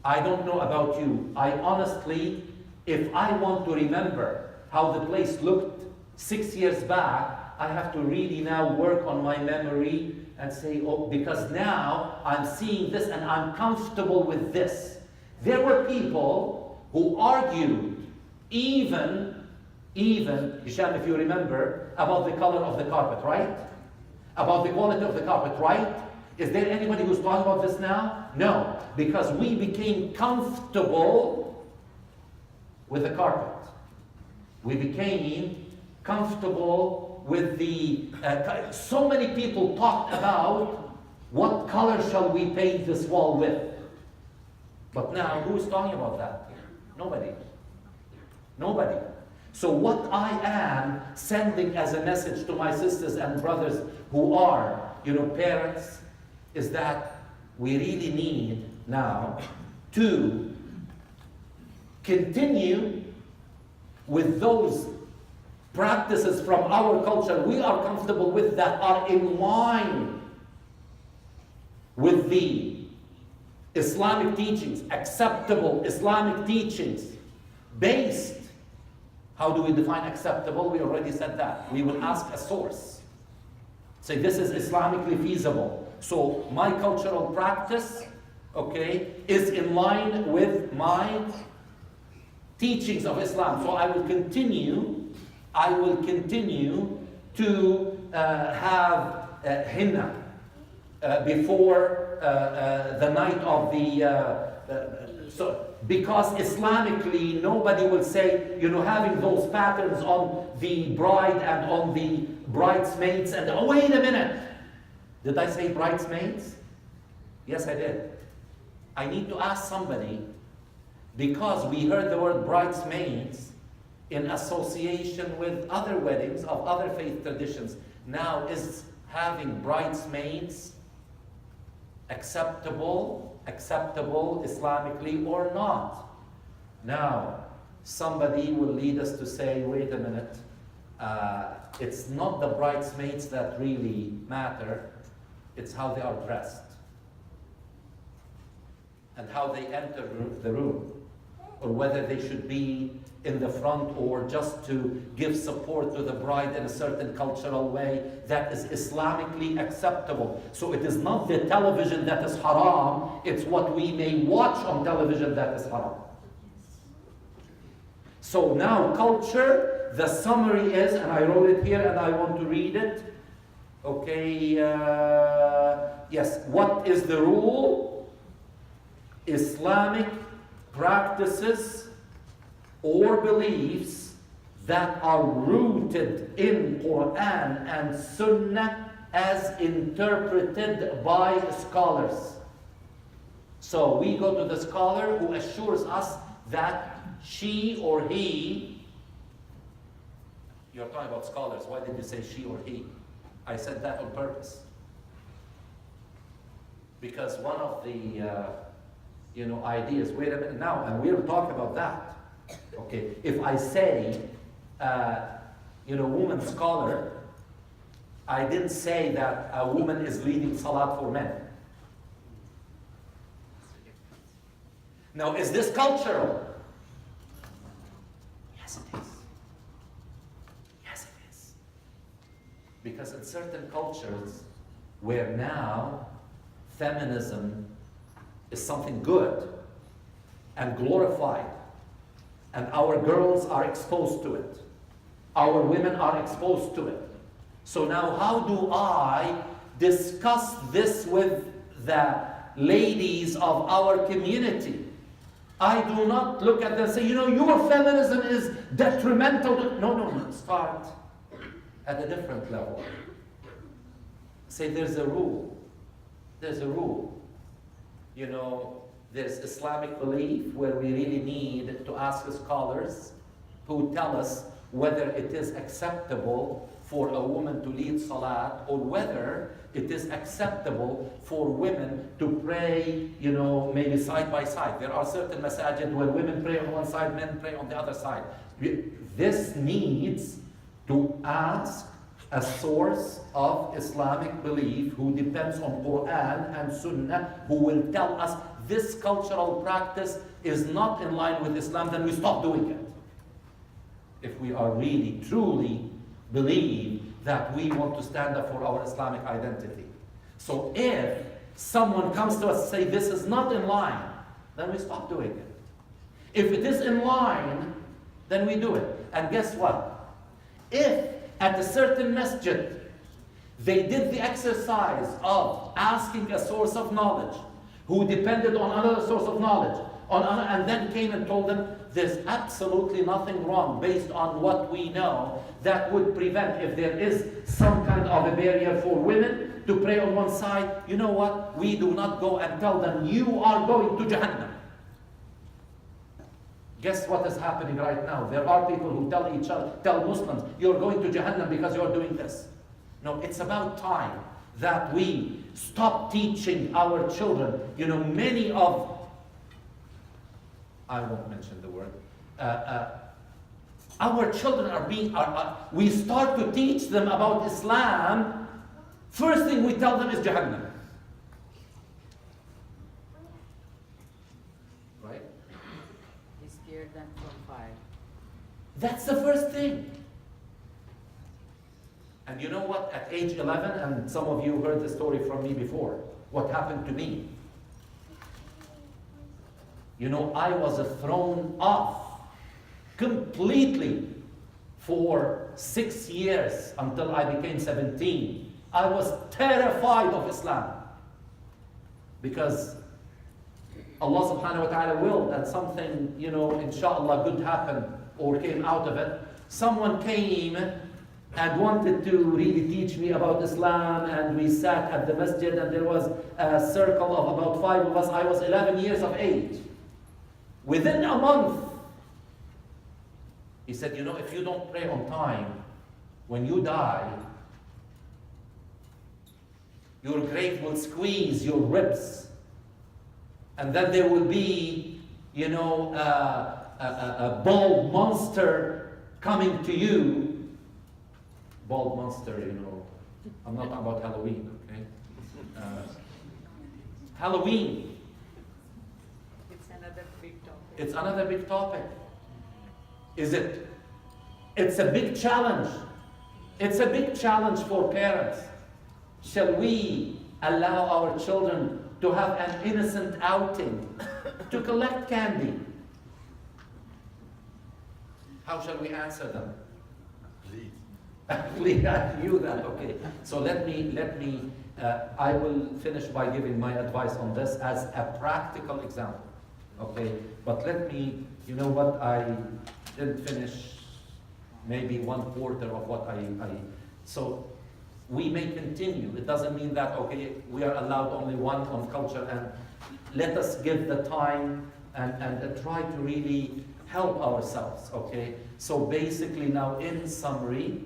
[SPEAKER 1] I don't know about you. I honestly, if I want to remember how the place looked 6 years back, I have to really now work on my memory and say, oh, because now I'm seeing this and I'm comfortable with this. There were people who argued, even, Hisham, if you remember, about the color of the carpet, right? About the quality of the carpet, right? Is there anybody who's talking about this now? No, because we became comfortable with the carpet. We became comfortable with the, so many people talked about what color shall we paint this wall with. But now, who's talking about that? Nobody. So what I am sending as a message to my sisters and brothers who are, you know, parents, is that we really need now to continue with those practices from our culture we are comfortable with that are in line with the Islamic teachings, acceptable Islamic teachings, based. How do we define acceptable? We already said that. We will ask a source. Say this is Islamically feasible. So my cultural practice, okay, is in line with my teachings of Islam. So I will continue to have henna before the night of the, so because Islamically nobody will say, you know, having those patterns on the bride and on the bridesmaids and, oh wait a minute, did I say bridesmaids? Yes, I did. I need to ask somebody, because we heard the word bridesmaids in association with other weddings of other faith traditions. Now, is having bridesmaids acceptable Islamically or not? Now, somebody will lead us to say, wait a minute, it's not the bridesmaids that really matter, it's how they are dressed and how they enter the room, or whether they should be in the front or just to give support to the bride in a certain cultural way that is Islamically acceptable. So it is not the television that is haram, it's what we may watch on television that is haram. So now culture the summary is, and I wrote it here and I want to read it. Okay, yes, what is the rule? Islamic practices or beliefs that are rooted in Quran and Sunnah as interpreted by scholars. So we go to the scholar who assures us that she or he, you're talking about scholars, why did you say she or he? I said that on purpose. Because one of the ideas, wait a minute now, and we'll talk about that. Okay, if I say, woman scholar, I didn't say that a woman is leading salat for men. Now, is this cultural? Yes, it is. Yes, it is. Because in certain cultures, where now feminism is something good and glorified, and our girls are exposed to it, our women are exposed to it. So now how do I discuss this with the ladies of our community? I do not look at them and say, your feminism is detrimental to... No, start at a different level. Say there's a rule. There's a rule. There's Islamic belief where we really need to ask scholars who tell us whether it is acceptable for a woman to lead salat or whether it is acceptable for women to pray, maybe side by side. There are certain masajid where women pray on one side, men pray on the other side. This needs to ask a source of Islamic belief who depends on Quran and Sunnah, who will tell us this cultural practice is not in line with Islam, then we stop doing it. If we are really, truly believe that we want to stand up for our Islamic identity. So if someone comes to us and say this is not in line, then we stop doing it. If it is in line, then we do it. And guess what? If at a certain masjid they did the exercise of asking a source of knowledge who depended on another source of knowledge, and then came and told them there's absolutely nothing wrong based on what we know that would prevent, if there is some kind of a barrier for women to pray on one side, you know what? We do not go and tell them, you are going to Jahannam. Guess what is happening right now? There are people who tell Muslims, you're going to Jahannam because you're doing this. No, it's about time that we stop teaching our children. Many of, I won't mention the word, our children we start to teach them about Islam, first thing we tell them is Jahannam. Right?
[SPEAKER 5] We scared them from fire.
[SPEAKER 1] That's the first thing. And you know what? At age 11, and some of you heard the story from me before, what happened to me? I was thrown off completely for 6 years until I became 17. I was terrified of Islam because Allah subhanahu wa ta'ala willed that something, inshallah, good happened or came out of it. Someone came and wanted to really teach me about Islam, and we sat at the masjid and there was a circle of about 5 of us. I was 11 years of age. Within a month, he said, if you don't pray on time, when you die, your grave will squeeze your ribs. And then there will be, a bald monster coming to you. Bald monster, I'm not talking about Halloween, okay? Halloween.
[SPEAKER 5] It's another big topic.
[SPEAKER 1] It's another big topic. Is it? It's a big challenge. It's a big challenge for parents. Shall we allow our children to have an innocent outing, to collect candy? How shall we answer them? Actually, I knew that. Okay. So I will finish by giving my advice on this as a practical example. Okay. But let me, you know what, I didn't finish maybe 1/4 of what so we may continue. It doesn't mean that, okay, we are allowed only one on culture, and let us give the time and try to really help ourselves, okay? So basically now, in summary,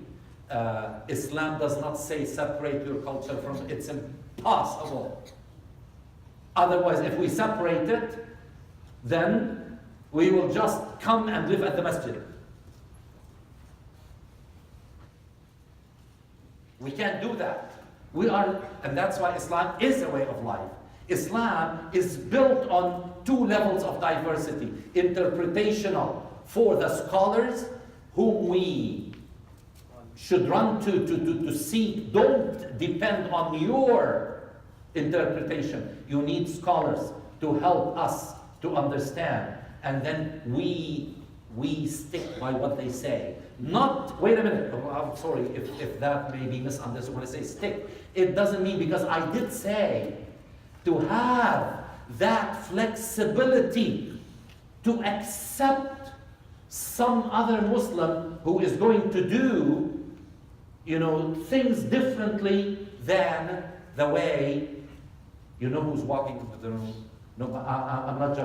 [SPEAKER 1] Islam does not say separate your culture from, it's impossible. Otherwise, if we separate it, then we will just come and live at the masjid. We can't do that. And that's why Islam is a way of life. Islam is built on 2 levels of diversity. Interpretational for the scholars whom we should run to seek. Don't depend on your interpretation. You need scholars to help us to understand. And then we stick by what they say. Not, wait a minute, I'm sorry if that may be misunderstood. When I say stick, it doesn't mean, because I did say to have that flexibility to accept some other Muslim who is going to do, you know, things differently than the way, you know, who's walking into the room. No, I'm not,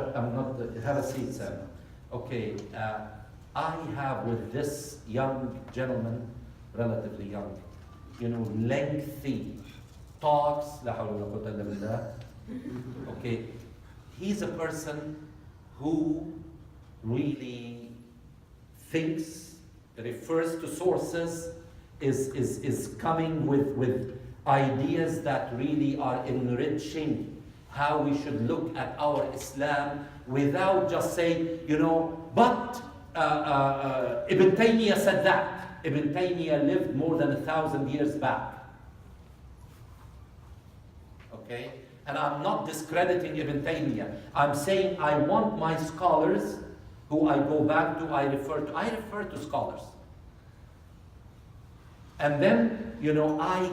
[SPEAKER 1] have a seat, sir. Okay, I have with this young gentleman, relatively young, you know, lengthy talks. La hawla wa la quwwata illa billah. Okay, he's a person who really thinks, refers to sources, is coming with ideas that really are enriching how we should look at our Islam, without just saying, you know, but Ibn Taymiyyah said that. Ibn Taymiyyah lived more than 1,000 years back. Okay? And I'm not discrediting Ibn Taymiyyah. I'm saying I want my scholars who I go back to, I refer to scholars. And then, you know, I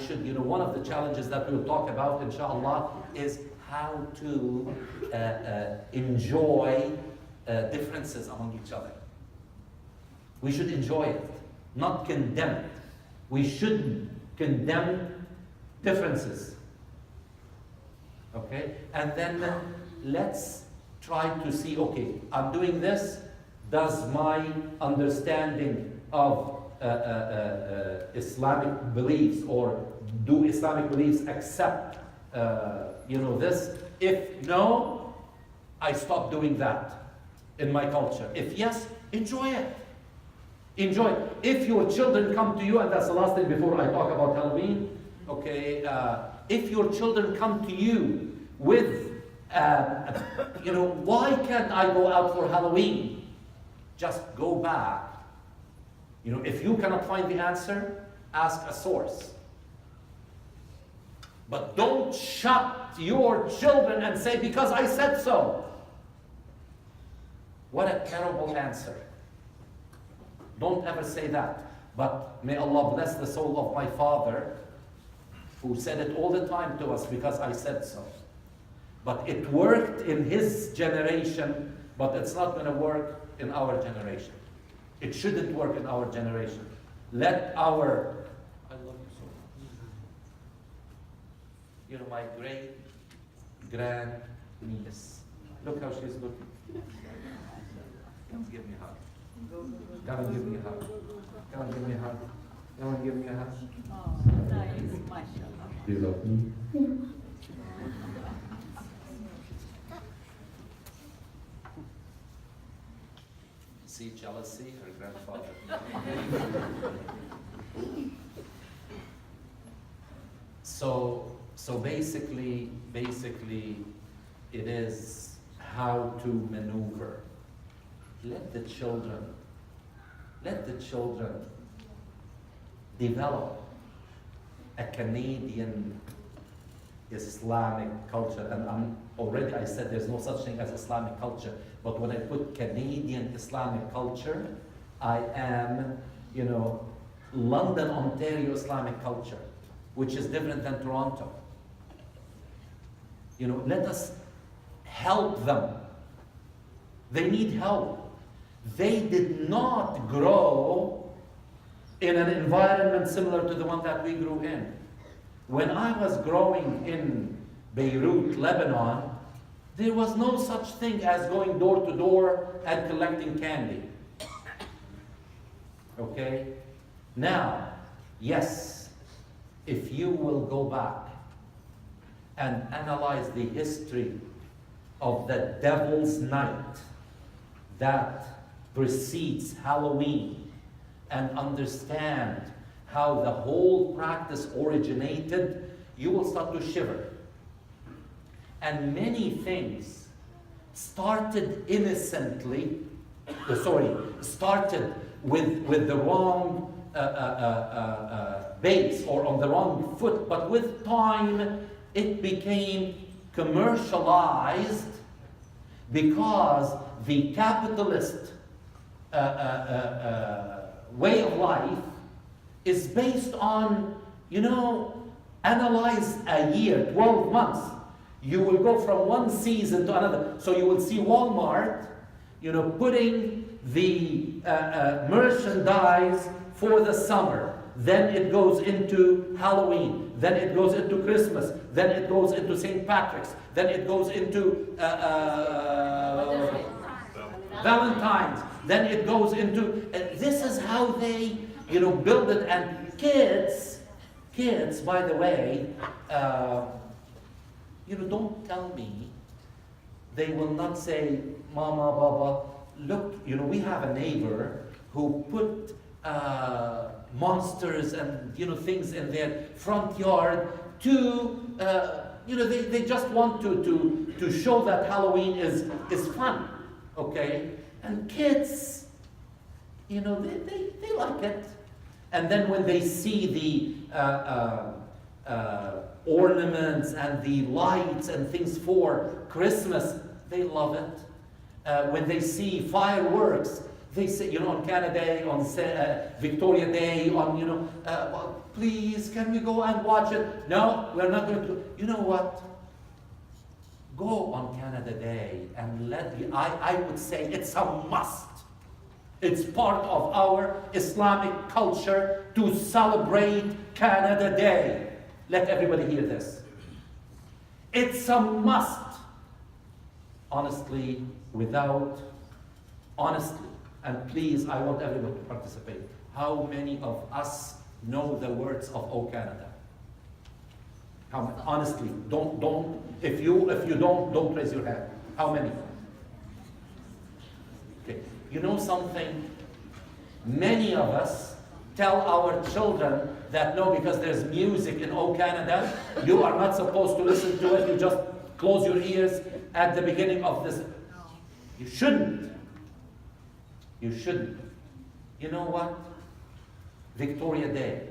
[SPEAKER 1] should, you know, one of the challenges that we'll talk about, inshallah, is how to enjoy differences among each other. We should enjoy it, not condemn it. We shouldn't condemn differences. Okay? And then let's try to see, okay, I'm doing this. Does my understanding of Islamic beliefs, or do Islamic beliefs accept you know, this? If no, I stop doing that in my culture. If yes, enjoy it. Enjoy it. If your children come to you, and that's the last thing before I talk about Halloween, okay, if your children come to you with, you know, why can't I go out for Halloween? Just go back. You know, if you cannot find the answer, ask a source. But don't shut your children and say, because I said so. What a terrible answer. Don't ever say that. But may Allah bless the soul of my father, who said it all the time to us, because I said so. But it worked in his generation, but it's not going to work in our generation. It shouldn't work in our generation. Let our, I love you so much. You know, my great grand niece. Look how she's looking. Come give me a hug. Come and give me a hug. Come and give me a hug. Come and give me a hug.
[SPEAKER 5] Oh, nice, mashallah.
[SPEAKER 1] Do you love me? See jealousy, her grandfather. So basically, it is how to maneuver. Let the children develop a Canadian Islamic culture. And I said there's no such thing as Islamic culture. But when I put Canadian Islamic culture, I am, you know, London, Ontario Islamic culture, which is different than Toronto. You know, let us help them. They need help. They did not grow in an environment similar to the one that we grew in. When I was growing in Beirut, Lebanon, there was no such thing as going door to door and collecting candy. Okay? Now, yes, if you will go back and analyze the history of the Devil's Night that precedes Halloween and understand how the whole practice originated, you will start to shiver. And many things started innocently, started with the wrong base or on the wrong foot, but with time it became commercialized because the capitalist way of life is based on, you know, analyze a year, 12 months. You will go from one season to another. So you will see Walmart, you know, putting the merchandise for the summer. Then it goes into Halloween. Then it goes into Christmas. Then it goes into St. Patrick's. Then it goes into Valentine's. Then it goes into, this is how they, you know, build it. And kids, by the way, you know, don't tell me, they will not say, Mama, Baba, look, you know, we have a neighbor who put monsters and, you know, things in their front yard to, you know, they just want to show that Halloween is fun, okay? And kids, you know, they like it. And then when they see the ornaments and the lights and things for Christmas, they love it. When they see fireworks, they say, you know, on Canada Day, on Victoria Day, on, you know, well, please, can we go and watch it? No, we're not going to. You know what? Go on Canada Day and I would say it's a must. It's part of our Islamic culture to celebrate Canada Day. Let everybody hear this. It's a must. Honestly, and please, I want everyone to participate. How many of us know the words of O Canada? How many? Honestly, don't. If you don't raise your hand. How many? Okay. You know something? Many of us tell our children that no, because there's music in O Canada, you are not supposed to listen to it. You just close your ears at the beginning of this. You shouldn't. You shouldn't. You know what? Victoria Day.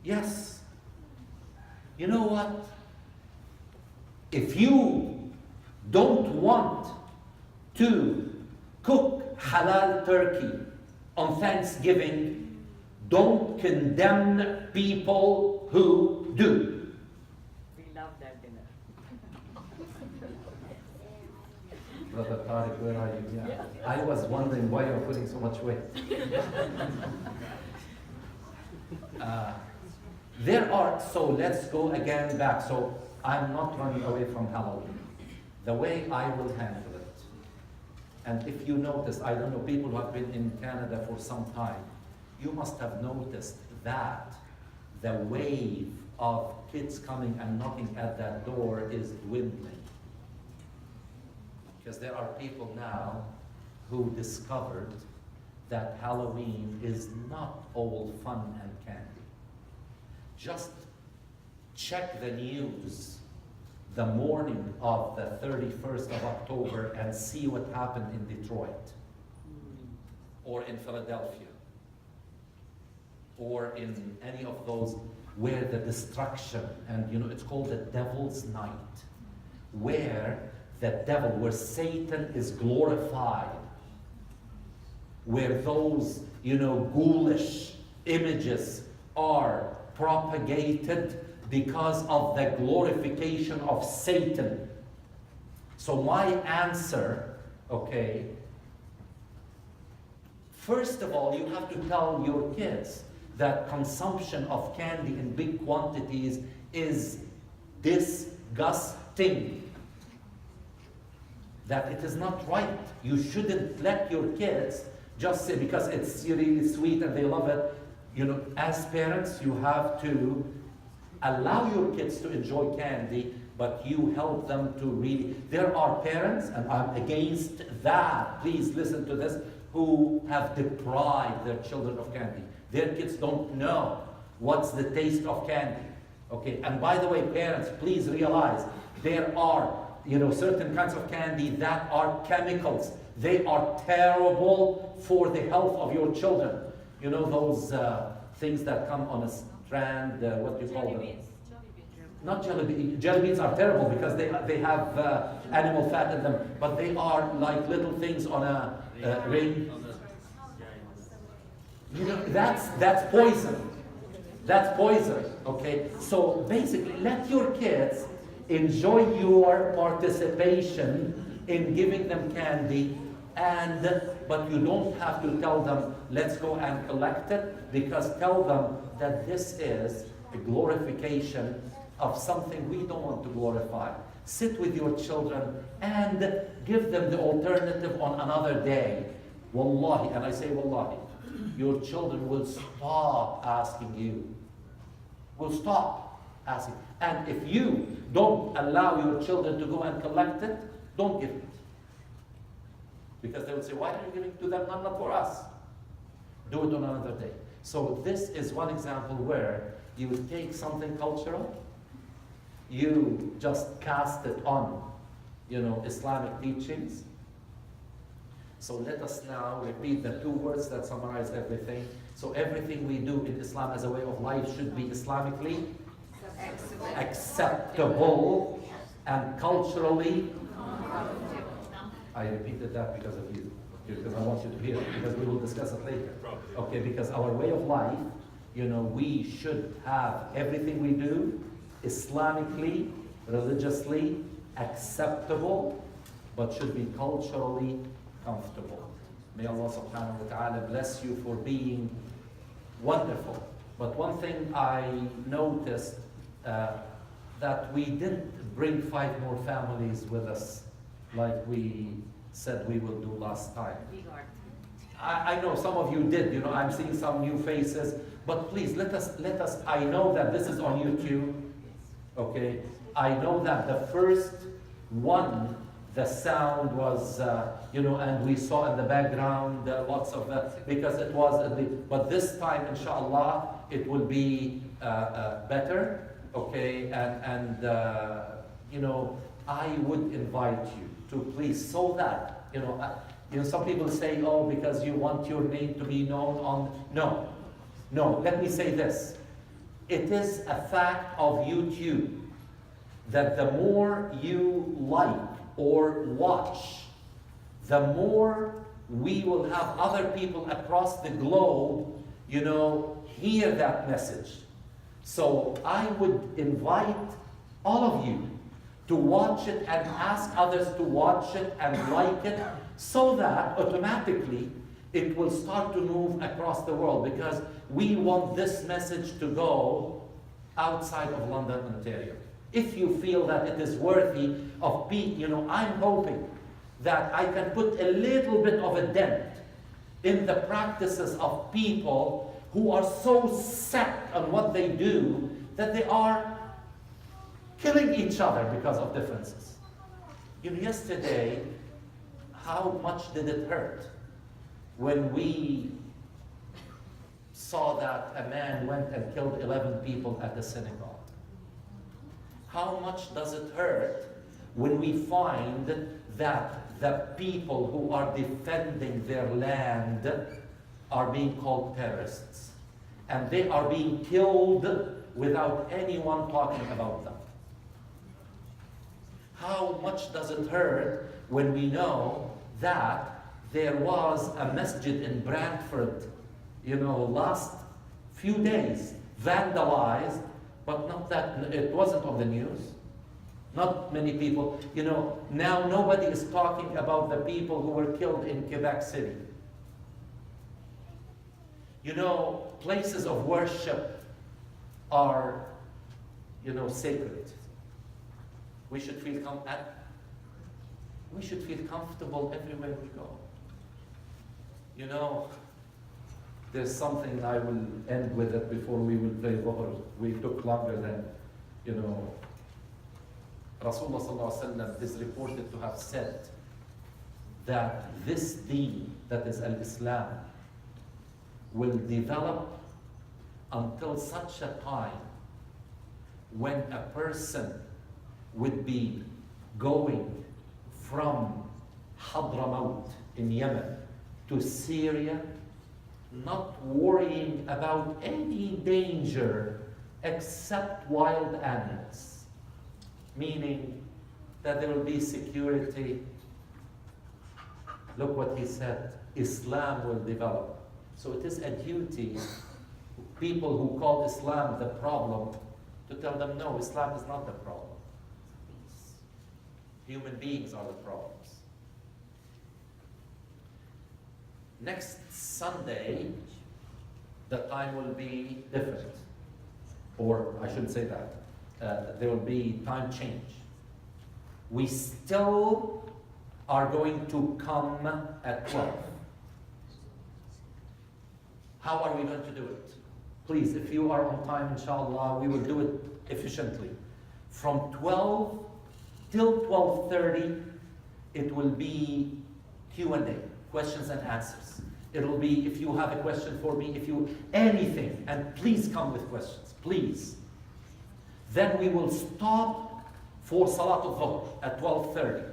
[SPEAKER 1] Yes. You know what? If you don't want to cook halal turkey on Thanksgiving, don't condemn people who do.
[SPEAKER 5] We love that dinner.
[SPEAKER 1] Brother Tariq, where are you? Yeah. I was wondering why you're putting so much weight. So let's go again back. So I'm not running away from Halloween. The way I will handle it, and if you notice, I don't know, people who have been in Canada for some time, you must have noticed that the wave of kids coming and knocking at that door is dwindling. Because there are people now who discovered that Halloween is not all fun and candy. Just check the news the morning of the 31st of October and see what happened in Detroit or in Philadelphia or in any of those where the destruction, and you know, it's called the Devil's Night, where the devil, where Satan is glorified, where those, you know, ghoulish images are propagated because of the glorification of Satan. So my answer, okay, first of all, you have to tell your kids that consumption of candy in big quantities is disgusting. That it is not right. You shouldn't let your kids just say because it's really sweet and they love it. You know, as parents, you have to allow your kids to enjoy candy, but you help them to really. There are parents, and I'm against that, please listen to this, who have deprived their children of candy. Their kids don't know what's the taste of candy. Okay, and by the way, parents, please realize there are, certain kinds of candy that are chemicals. They are terrible for the health of your children. You know those things that come on a strand, what do you call them? Not jelly beans. Jelly beans are terrible because they have animal fat in them, but they are like little things on a ring. That's poison. That's poison, okay? So basically, let your kids enjoy your participation in giving them candy, but you don't have to tell them, let's go and collect it, because tell them that this is a glorification of something we don't want to glorify. Sit with your children and give them the alternative on another day. Wallahi, and I say wallahi, your children will stop asking you. Will stop asking. And if you don't allow your children to go and collect it, don't give it. Because they will say, why are you giving it to them? Not for us. Do it on another day. So this is one example where you would take something cultural, you just cast it on, Islamic teachings. So let us now repeat the two words that summarize everything. So everything we do in Islam as a way of life should be Islamically acceptable and culturally. I repeated that because of you, because I want you to hear it, because we will discuss it later. Okay, because our way of life, we should have everything we do Islamically, religiously acceptable, but should be culturally comfortable. May Allah subhanahu wa ta'ala bless you for being wonderful. But one thing I noticed, that we didn't bring 5 more families with us like we said we will do last time. I know some of you did, I'm seeing some new faces, but please let us, I know that this is on YouTube, okay? I know that the first one, the sound was, and we saw in the background lots of, because it was, but this time, inshallah, it will be better, okay? And I would invite you to please, so that, some people say, oh, because you want your name to be known on, no, let me say this. It is a fact of YouTube that the more you like or watch, the more we will have other people across the globe, hear that message. So I would invite all of you to watch it and ask others to watch it and like it, so that automatically it will start to move across the world, because we want this message to go outside of London, Ontario. If you feel that it is worthy of I'm hoping that I can put a little bit of a dent in the practices of people who are so set on what they do that they are killing each other because of differences. Yesterday, how much did it hurt when we saw that a man went and killed 11 people at the synagogue? How much does it hurt when we find that the people who are defending their land are being called terrorists, and they are being killed without anyone talking about them? How much does it hurt when we know that there was a masjid in Brantford, last few days, vandalized, but not that, it wasn't on the news. Not many people, now nobody is talking about the people who were killed in Quebec City. Places of worship are, sacred. We should feel comfortable everywhere we go. There's something, I will end with it before we will play Dhuhr. We took longer than, Rasulullah sallallahu alaihi wasallam is reported to have said that this deen, that is al-Islam, will develop until such a time when a person would be going from Hadramaut in Yemen to Syria, not worrying about any danger except wild animals. Meaning that there will be security. Look what he said, Islam will develop. So it is a duty, people who call Islam the problem, to tell them, no, Islam is not the problem. Human beings are the problems. Next Sunday, the time will be different. Or I shouldn't say that. There will be time change. We still are going to come at 12. How are we going to do it? Please, if you are on time, inshallah, we will do it efficiently. From 12 till 12:30, it will be Q&A, questions and answers. It will be, if you have a question for me, anything, and please come with questions, please. Then we will stop for Salat al-Dhuhr at 12:30.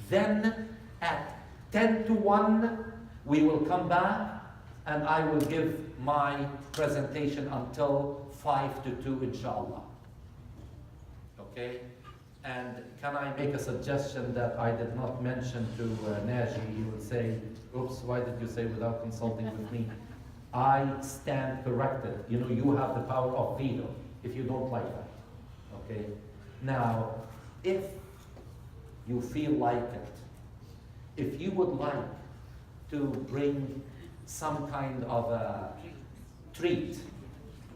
[SPEAKER 1] Then at 10 to 1, we will come back and I will give my presentation until 5 to 2, inshallah. Okay? And can I make a suggestion that I did not mention to Naji? He will say, oops, why did you say without consulting with me? I stand corrected. You have the power of veto if you don't like that. Okay? Now, if you feel like it, if you would like to bring some kind of a treat,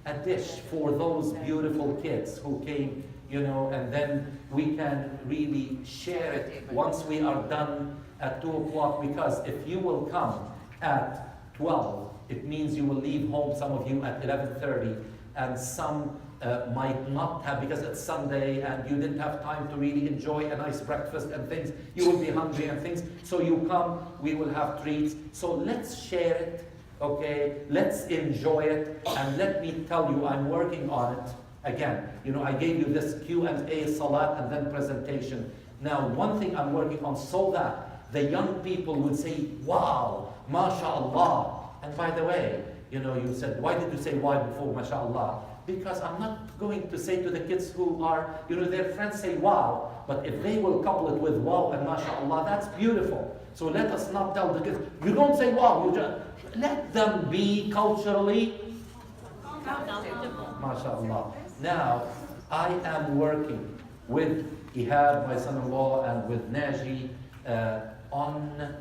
[SPEAKER 1] a dish for those beautiful kids who came, and then we can really share it once we are done at 2 o'clock, because if you will come at 12, it means you will leave home, some of you, at 11:30, and some might not have, because it's Sunday and you didn't have time to really enjoy a nice breakfast and things. You will be hungry and things. So you come, we will have treats. So let's share it, okay? Let's enjoy it. And let me tell you, I'm working on it. Again, I gave you this Q&A, salat, and then presentation. Now, one thing I'm working on so that the young people would say, wow, mashallah. And by the way, you said, why did you say why before mashallah? Because I'm not going to say to the kids who are, their friends say wow, but if they will couple it with wow and mashallah, that's beautiful. So let us not tell the kids, you don't say wow, you just, let them be culturally mashallah. Now, I am working with Ihab, my son-in-law, and with Naji on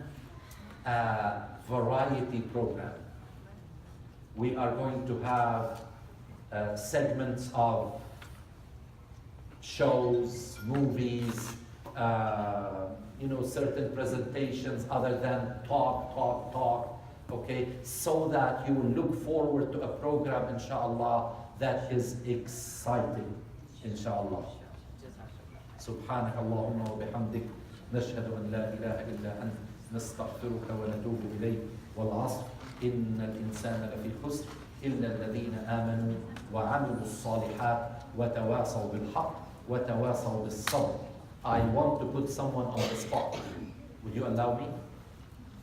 [SPEAKER 1] a variety program. We are going to have segments of shows, movies, certain presentations other than talk, okay? So that you will look forward to a program, inshallah, that is exciting, inshallah. سبحانك اللهم وبحمدك نشهد أن لا إله إلا أنت نستغفرك ونتوب إليك والعصر إن الإنسان لفي خسر إلا الذين آمنوا وعملوا الصالحات وتواصوا بالحق وتواصوا بالصبر. I want to put someone on the spot. Would you allow me?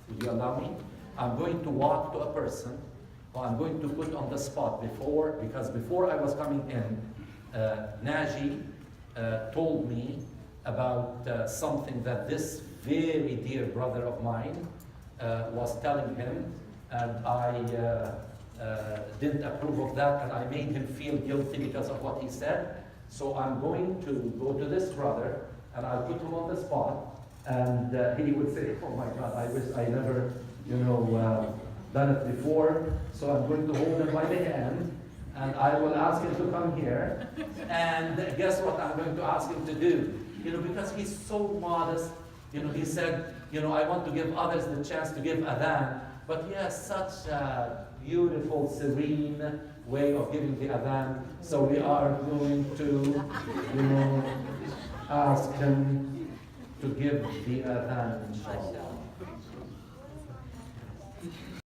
[SPEAKER 1] Would you allow me? I'm going to walk to a person, or I'm going to put on the spot because before I was coming in, Naji told me about something that this very dear brother of mine was telling him, and I didn't approve of that, and I made him feel guilty because of what he said. So I'm going to go to this brother, and I'll put him on the spot, and he would say, oh my God, I wish I never, done it before. So I'm going to hold him by the hand, and I will ask him to come here. And guess what I'm going to ask him to do? Because he's so modest. He said, I want to give others the chance to give adhan, but he has such a beautiful, serene way of giving the adhan. So we are going to, ask him to give the adhan, inshallah.